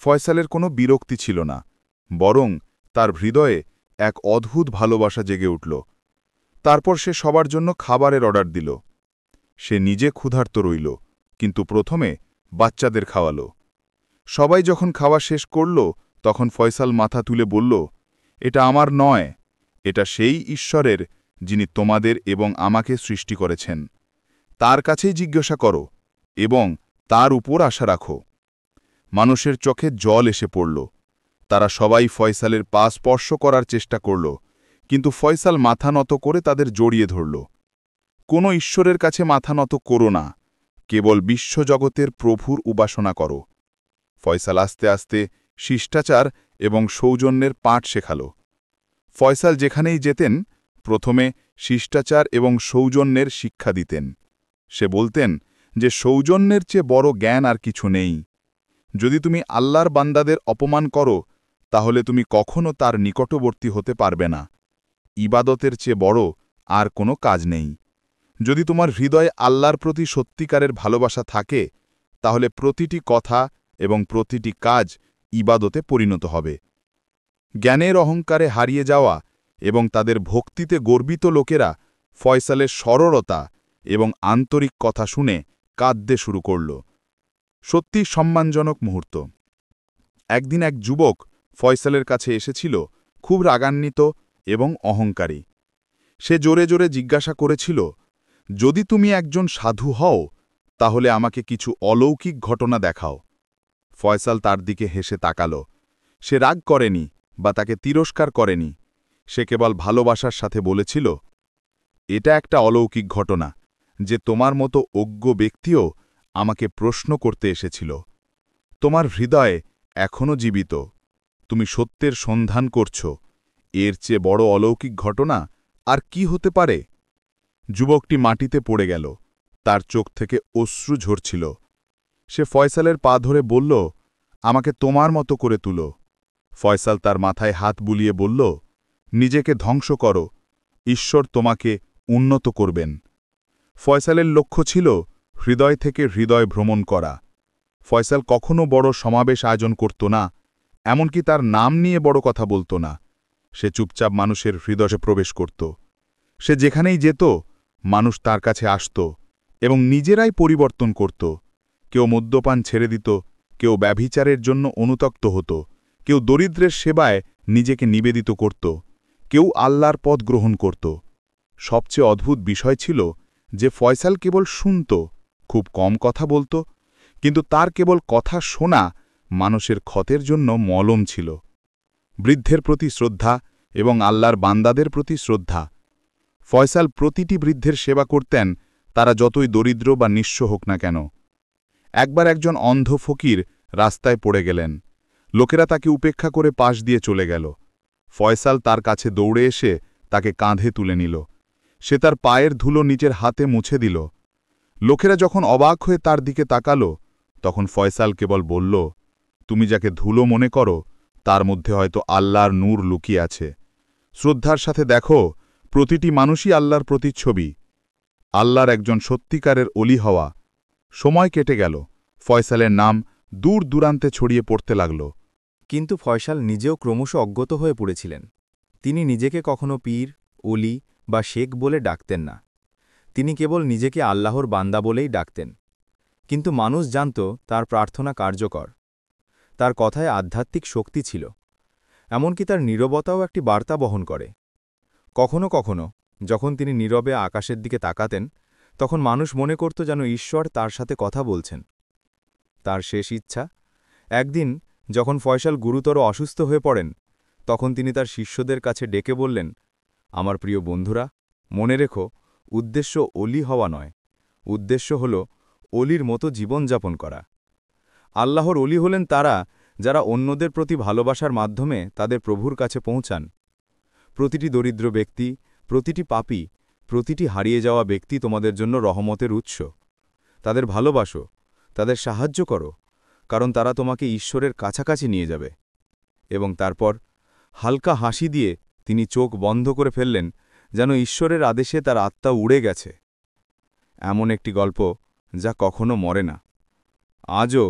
ফয়সালের কোনো বিরক্তি ছিল না, বরং তার হৃদয়ে এক অদ্ভুত ভালোবাসা জেগে উঠল। তারপর সে সবার জন্য খাবারের অর্ডার দিল। সে নিজে ক্ষুধার্ত রইল, কিন্তু প্রথমে বাচ্চাদের খাওয়াল। সবাই যখন খাওয়া শেষ করল, তখন ফয়সাল মাথা তুলে বলল, এটা আমার নয়, এটা সেই ঈশ্বরের, যিনি তোমাদের এবং আমাকে সৃষ্টি করেছেন। তার কাছেই জিজ্ঞাসা করো এবং তার উপর আশা রাখো। মানুষের চোখে জল এসে পড়ল। তারা সবাই ফয়সালের পা স্পর্শ করার চেষ্টা করল, কিন্তু ফয়সাল মাথা নত করে তাদের জড়িয়ে ধরল। কোনো ঈশ্বরের কাছে মাথা নত করো না, কেবল বিশ্বজগতের প্রভুর উপাসনা করো। ফয়সাল আস্তে আস্তে শিষ্টাচার এবং সৌজন্যের পাঠ শেখাল। ফয়সাল যেখানেই যেতেন, প্রথমে শিষ্টাচার এবং সৌজন্যের শিক্ষা দিতেন। সে বলতেন যে সৌজন্যের চেয়ে বড় জ্ঞান আর কিছু নেই। যদি তুমি আল্লাহর বান্দাদের অপমান করো, তাহলে তুমি কখনো তার নিকটবর্তী হতে পারবে না। ইবাদতের চেয়ে বড় আর কোনো কাজ নেই। যদি তোমার হৃদয়ে আল্লাহর প্রতি সত্যিকারের ভালোবাসা থাকে, তাহলে প্রতিটি কথা এবং প্রতিটি কাজ ইবাদতে পরিণত হবে। জ্ঞানের অহংকারে হারিয়ে যাওয়া এবং তাদের ভক্তিতে গর্বিত লোকেরা ফয়সালের সরলতা এবং আন্তরিক কথা শুনে কাঁদতে শুরু করল। সত্যি সম্মানজনক মুহূর্ত। একদিন এক যুবক ফয়সালের কাছে এসেছিল, খুব রাগান্বিত এবং অহংকারী। সে জোরে জোরে জিজ্ঞাসা করেছিল, যদি তুমি একজন সাধু হও তাহলে আমাকে কিছু অলৌকিক ঘটনা দেখাও। ফয়সাল তার দিকে হেসে তাকাল। সে রাগ করেনি বা তাকে তিরস্কার করেনি, সে কেবল ভালোবাসার সাথে বলেছিল, এটা একটা অলৌকিক ঘটনা যে তোমার মতো অজ্ঞ ব্যক্তিও আমাকে প্রশ্ন করতে এসেছিল। তোমার হৃদয় এখনও জীবিত, তুমি সত্যের সন্ধান করছ, এর চেয়ে বড় অলৌকিক ঘটনা আর কি হতে পারে? যুবকটি মাটিতে পড়ে গেল, তার চোখ থেকে অশ্রু ঝরছিল। সে ফয়সালের পা ধরে বলল, আমাকে তোমার মতো করে তুলো। ফয়সাল তার মাথায় হাত বুলিয়ে বলল, নিজেকে ধ্বংস করো, ঈশ্বর তোমাকে উন্নত করবেন। ফয়সালের লক্ষ্য ছিল হৃদয় থেকে হৃদয় ভ্রমণ করা। ফয়সাল কখনো বড় সমাবেশ আয়োজন করত না, এমনকি তার নাম নিয়ে বড় কথা বলত না। সে চুপচাপ মানুষের হৃদয়ে প্রবেশ করত। সে যেখানেই যেত মানুষ তার কাছে আসত এবং নিজেরাই পরিবর্তন করত। কেউ মদ্যপান ছেড়ে দিত, কেউ ব্যভিচারের জন্য অনুতপ্ত হতো, কেউ দরিদ্রের সেবায় নিজেকে নিবেদিত করত, কেউ আল্লাহর পথ গ্রহণ করত। সবচেয়ে অদ্ভুত বিষয় ছিল যে ফয়সাল কেবল শুনত, খুব কম কথা বলত, কিন্তু তার কেবল কথা শোনা মানুষের ক্ষতের জন্য মলম ছিল। বৃদ্ধের প্রতি শ্রদ্ধা এবং আল্লাহর বান্দাদের প্রতি শ্রদ্ধা। ফয়সাল প্রতিটি বৃদ্ধের সেবা করতেন, তারা যতই দরিদ্র বা নিঃস্ব হোক না কেন। একবার একজন অন্ধ ফকির রাস্তায় পড়ে গেলেন। লোকেরা তাকে উপেক্ষা করে পাশ দিয়ে চলে গেল। ফয়সাল তার কাছে দৌড়ে এসে তাকে কাঁধে তুলে নিল। সে তার পায়ের ধুলো নিজের হাতে মুছে দিল। লোকেরা যখন অবাক হয়ে তার দিকে তাকাল, তখন ফয়সাল কেবল বলল, তুমি যাকে ধুলো মনে করো তার মধ্যে হয়তো আল্লাহর নূর লুকিয়ে আছে। শ্রদ্ধার সাথে দেখো, প্রতিটি মানুষই আল্লাহর প্রতিচ্ছবি। আল্লাহর একজন সত্যিকারের অলি হওয়া। সময় কেটে গেল, ফয়সালের নাম দূর দূরান্তে ছড়িয়ে পড়তে লাগল। কিন্তু ফয়সাল নিজেও ক্রমশ অজ্ঞত হয়ে পড়েছিলেন। তিনি নিজেকে কখনো পীর, অলি বা শেখ বলে ডাকতেন না। তিনি কেবল নিজেকে আল্লাহর বান্দা বলেই ডাকতেন। কিন্তু মানুষ জানত তার প্রার্থনা কার্যকর। তার কথায় আধ্যাত্মিক শক্তি ছিল। এমনকি তার নীরবতাও একটি বার্তা বহন করে। কখনো কখনো যখন তিনি নীরবে আকাশের দিকে তাকাতেন, তখন মানুষ মনে করত যেন ঈশ্বর তার সাথে কথা বলছেন। তার শেষ ইচ্ছা, একদিন যখন ফয়সাল গুরুতর অসুস্থ হয়ে পড়েন, তখন তিনি তার শিষ্যদের কাছে ডেকে বললেন, আমার প্রিয় বন্ধুরা, মনে রেখো, উদ্দেশ্য অলি হওয়া নয়, উদ্দেশ্য হল অলির মতো জীবনযাপন করা। আল্লাহর অলি হলেন তারা যারা অন্যদের প্রতি ভালোবাসার মাধ্যমে তাদের প্রভুর কাছে পৌঁছান। প্রতিটি দরিদ্র ব্যক্তি, প্রতিটি পাপী, প্রতিটি হারিয়ে যাওয়া ব্যক্তি তোমাদের জন্য রহমতের উৎস। তাদের ভালোবাসো, তাদের সাহায্য করো, কারণ তারা তোমাকে ঈশ্বরের কাছাকাছি নিয়ে যাবে। এবং তারপর হালকা হাসি দিয়ে তিনি চোখ বন্ধ করে ফেললেন, যেন ঈশ্বরের আদেশে তার আত্মা উড়ে গেছে। এমন একটি গল্প যা কখনো মরে না। আজও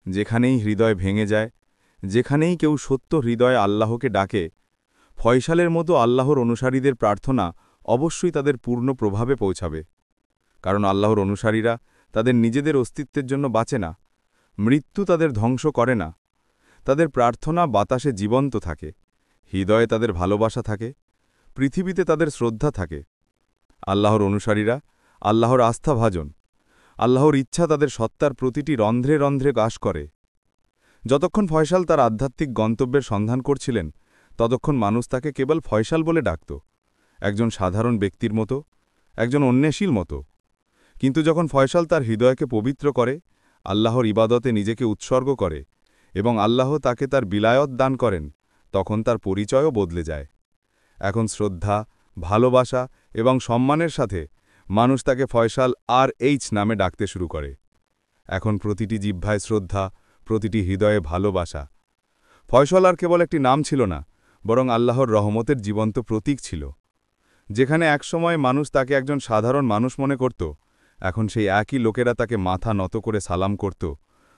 যেখানেই হৃদয় ভেঙে যায়, যেখানেই কেউ সত্য হৃদয়ে আল্লাহকে ডাকে, ফয়সালের মতো আল্লাহর অনুসারীদের প্রার্থনা অবশ্যই তাদের পূর্ণ প্রভাবে পৌঁছাবে। কারণ আল্লাহর অনুসারীরা তাদের নিজেদের অস্তিত্বের জন্য বাঁচে না, মৃত্যু তাদের ধ্বংস করে না। তাদের প্রার্থনা বাতাসে জীবন্ত থাকে, হৃদয়ে তাদের ভালোবাসা থাকে, পৃথিবীতে তাদের শ্রদ্ধা থাকে। আল্লাহর অনুসারীরা আল্লাহর আস্থাভাজন। আল্লাহর ইচ্ছা তাদের সত্তার প্রতিটি রন্ধ্রে রন্ধ্রে বাস করে। যতক্ষণ ফয়সাল তার আধ্যাত্মিক গন্তব্যের সন্ধান করছিলেন, ততক্ষণ মানুষ তাকে কেবল ফয়সাল বলে ডাকত, একজন সাধারণ ব্যক্তির মতো, একজন অন্বেষীর মতো। কিন্তু যখন ফয়সাল তার হৃদয়কে পবিত্র করে, আল্লাহর ইবাদতে নিজেকে উৎসর্গ করে এবং আল্লাহ তাকে তার বিলায়ত দান করেন, তখন তার পরিচয়ও বদলে যায়। এখন শ্রদ্ধা, ভালোবাসা এবং সম্মানের সাথে মানুষ তাকে ফয়সাল আর নামে ডাকতে শুরু করে। এখন প্রতিটি জিহ্বায় শ্রদ্ধা, প্রতিটি হৃদয়ে ভালোবাসা। ফয়সাল আর কেবল একটি নাম ছিল না, বরং আল্লাহর রহমতের জীবন্ত প্রতীক ছিল। যেখানে একসময় মানুষ তাকে একজন সাধারণ মানুষ মনে করত, এখন সেই একই লোকেরা তাকে মাথা নত করে সালাম করত,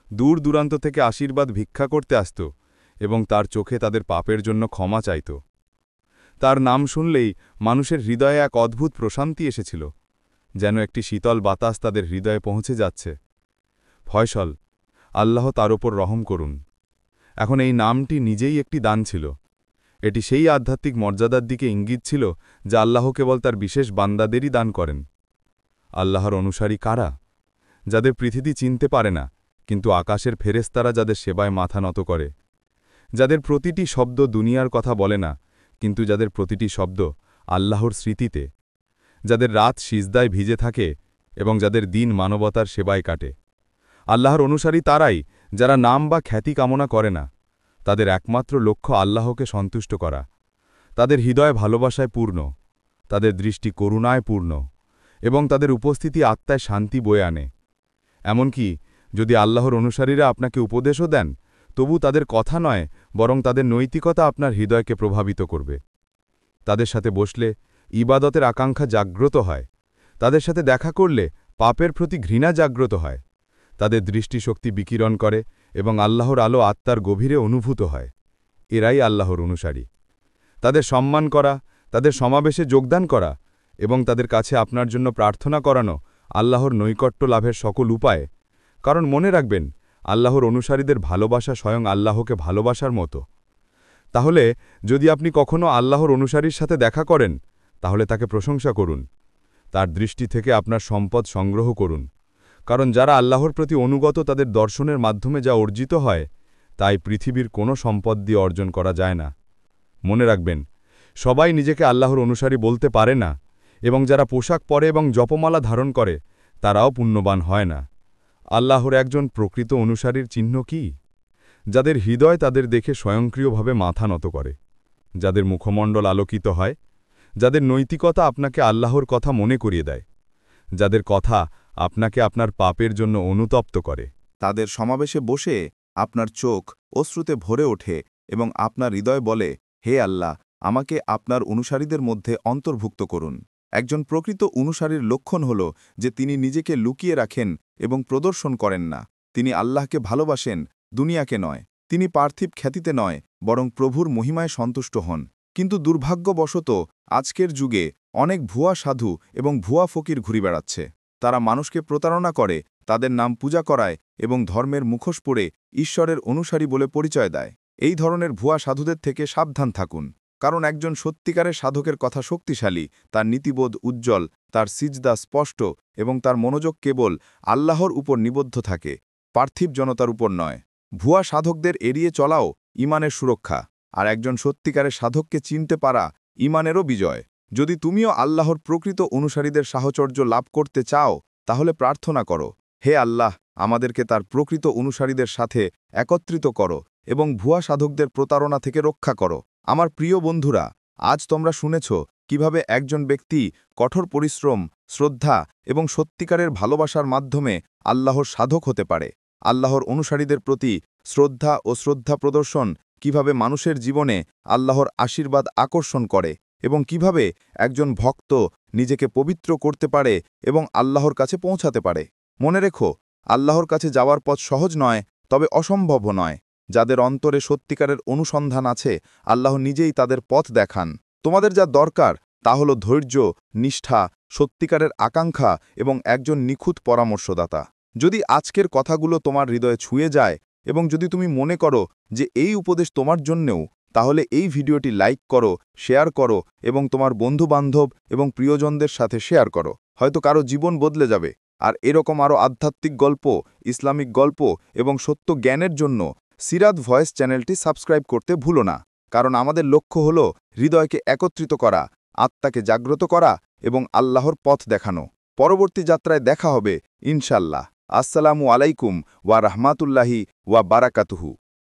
দূর দূরান্ত থেকে আশীর্বাদ ভিক্ষা করতে আসত এবং তার চোখে তাদের পাপের জন্য ক্ষমা চাইত। তার নাম শুনলেই মানুষের হৃদয়ে এক অদ্ভুত প্রশান্তি এসেছিল, যেন একটি শীতল বাতাস তাদের হৃদয়ে পৌঁছে যাচ্ছে। ফয়সাল, আল্লাহ তার ওপর রহম করুন। এখন এই নামটি নিজেই একটি দান ছিল। এটি সেই আধ্যাত্মিক মর্যাদার দিকে ইঙ্গিত ছিল যা আল্লাহ কেবল তার বিশেষ বান্দাদেরই দান করেন। আল্লাহর অনুসারী কারা? যাদের পৃথিবী চিনতে পারে না, কিন্তু আকাশের ফেরেশতারা যাদের সেবায় মাথা নত করে, যাদের প্রতিটি শব্দ দুনিয়ার কথা বলে না, কিন্তু যাদের প্রতিটি শব্দ আল্লাহর স্মৃতিতে, যাদের রাত সিজদায় ভিজে থাকে এবং যাদের দিন মানবতার সেবায় কাটে। আল্লাহর অনুসারী তারাই যারা নাম বা খ্যাতি কামনা করে না, তাদের একমাত্র লক্ষ্য আল্লাহকে সন্তুষ্ট করা। তাদের হৃদয় ভালোবাসায় পূর্ণ, তাদের দৃষ্টি করুণায় পূর্ণ, এবং তাদের উপস্থিতি আত্মায় শান্তি বয়ে আনে। এমনকি যদি আল্লাহর অনুসারীরা আপনাকে উপদেশও দেন, তবু তাদের কথা নয়, বরং তাদের নৈতিকতা আপনার হৃদয়কে প্রভাবিত করবে। তাদের সাথে বসলে ইবাদতের আকাঙ্ক্ষা জাগ্রত হয়, তাদের সাথে দেখা করলে পাপের প্রতি ঘৃণা জাগ্রত হয়, তাদের দৃষ্টিশক্তি বিকিরণ করে এবং আল্লাহর আলো আত্মার গভীরে অনুভূত হয়। এরাই আল্লাহর অনুসারী। তাদের সম্মান করা, তাদের সমাবেশে যোগদান করা এবং তাদের কাছে আপনার জন্য প্রার্থনা করানো আল্লাহর নৈকট্য লাভের সকল উপায়। কারণ মনে রাখবেন, আল্লাহর অনুসারীদের ভালোবাসা স্বয়ং আল্লাহকে ভালোবাসার মতো। তাহলে যদি আপনি কখনো আল্লাহর অনুসারীর সাথে দেখা করেন, তাহলে তাকে প্রশংসা করুন, তার দৃষ্টি থেকে আপনার সম্পদ সংগ্রহ করুন। কারণ যারা আল্লাহর প্রতি অনুগত, তাদের দর্শনের মাধ্যমে যা অর্জিত হয়, তাই পৃথিবীর কোনো সম্পদ দিয়ে অর্জন করা যায় না। মনে রাখবেন, সবাই নিজেকে আল্লাহর অনুসারী বলতে পারে না, এবং যারা পোশাক পরে এবং জপমালা ধারণ করে, তারাও পুণ্যবান হয় না। আল্লাহর একজন প্রকৃত অনুসারীর চিহ্ন কি? যাদের হৃদয় তাদের দেখে স্বয়ংক্রিয়ভাবে মাথা নত করে, যাদের মুখমণ্ডল আলোকিত হয়, যাদের নৈতিকতা আপনাকে আল্লাহর কথা মনে করিয়ে দেয়, যাদের কথা আপনাকে আপনার পাপের জন্য অনুতপ্ত করে। তাদের সমাবেশে বসে আপনার চোখ অশ্রুতে ভরে ওঠে এবং আপনার হৃদয় বলে, হে আল্লাহ, আমাকে আপনার অনুসারীদের মধ্যে অন্তর্ভুক্ত করুন। একজন প্রকৃত অনুসারীর লক্ষণ হল যে তিনি নিজেকে লুকিয়ে রাখেন এবং প্রদর্শন করেন না। তিনি আল্লাহকে ভালোবাসেন, দুনিয়াকে নয়। তিনি পার্থিব খ্যাতিতে নয়, বরং প্রভুর মহিমায় সন্তুষ্ট হন। কিন্তু দুর্ভাগ্যবশত আজকের যুগে অনেক ভুয়া সাধু এবং ভুয়া ফকির ঘুরে বেড়াচ্ছে। তারা মানুষকে প্রতারণা করে, তাদের নাম পূজা করায় এবং ধর্মের মুখোশ পরে ঈশ্বরের অনুসারী বলে পরিচয় দেয়। এই ধরনের ভুয়া সাধুদের থেকে সাবধান থাকুন, কারণ একজন সত্যিকারের সাধকের কথা শক্তিশালী, তার নীতিবোধ উজ্জ্বল, তার সিজদা স্পষ্ট এবং তার মনোযোগ কেবল আল্লাহর উপর নিবদ্ধ থাকে, পার্থিব জনতার উপর নয়। ভুয়া সাধকদের এড়িয়ে চলাও ঈমানের সুরক্ষা, আর একজন সত্যিকারের সাধককে চিনতে পারা ঈমানেরও বিজয়। যদি তুমিও আল্লাহর প্রকৃত অনুসারীদের সাহচর্য লাভ করতে চাও, তাহলে প্রার্থনা করো, হে আল্লাহ, আমাদেরকে তার প্রকৃত অনুসারীদের সাথে একত্রিত করো এবং ভুয়া সাধকদের প্রতারণা থেকে রক্ষা করো। আমার প্রিয় বন্ধুরা, আজ তোমরা শুনেছ কিভাবে একজন ব্যক্তি কঠোর পরিশ্রম, শ্রদ্ধা এবং সত্যিকারের ভালোবাসার মাধ্যমে আল্লাহর সাধক হতে পারে। আল্লাহর অনুসারীদের প্রতি শ্রদ্ধা ও শ্রদ্ধা প্রদর্শন কিভাবে মানুষের জীবনে আল্লাহর আশীর্বাদ আকর্ষণ করে এবং কিভাবে একজন ভক্ত নিজেকে পবিত্র করতে পারে এবং আল্লাহর কাছে পৌঁছাতে পারে। মনে রেখো, আল্লাহর কাছে যাওয়ার পথ সহজ নয়, তবে অসম্ভবও নয়। যাদের অন্তরে সত্যিকারের অনুসন্ধান আছে, আল্লাহ নিজেই তাদের পথ দেখান। তোমাদের যা দরকার তা হল ধৈর্য, নিষ্ঠা, সত্যিকারের আকাঙ্ক্ষা এবং একজন নিখুঁত পরামর্শদাতা। যদি আজকের কথাগুলো তোমার হৃদয়ে ছুঁয়ে যায় এবং যদি তুমি মনে করো যে এই উপদেশ তোমার জন্যেও, তাহলে এই ভিডিওটি লাইক করো, শেয়ার করো এবং তোমার বন্ধু-বান্ধব এবং প্রিয়জনদের সাথে শেয়ার করো। হয়তো কারো জীবন বদলে যাবে। আর এরকম আরও আধ্যাত্মিক গল্প, ইসলামিক গল্প এবং সত্য জ্ঞানের জন্য সিরাত ভয়েস চ্যানেলটি সাবস্ক্রাইব করতে ভুলো না। কারণ আমাদের লক্ষ্য হল হৃদয়কে একত্রিত করা, আত্মাকে জাগ্রত করা এবং আল্লাহর পথ দেখানো। পরবর্তী যাত্রায় দেখা হবে ইনশাল্লাহ। আসসালামু আলাইকুম ওয়া রাহমাতুল্লাহি ওয়া বারাকাতুহু।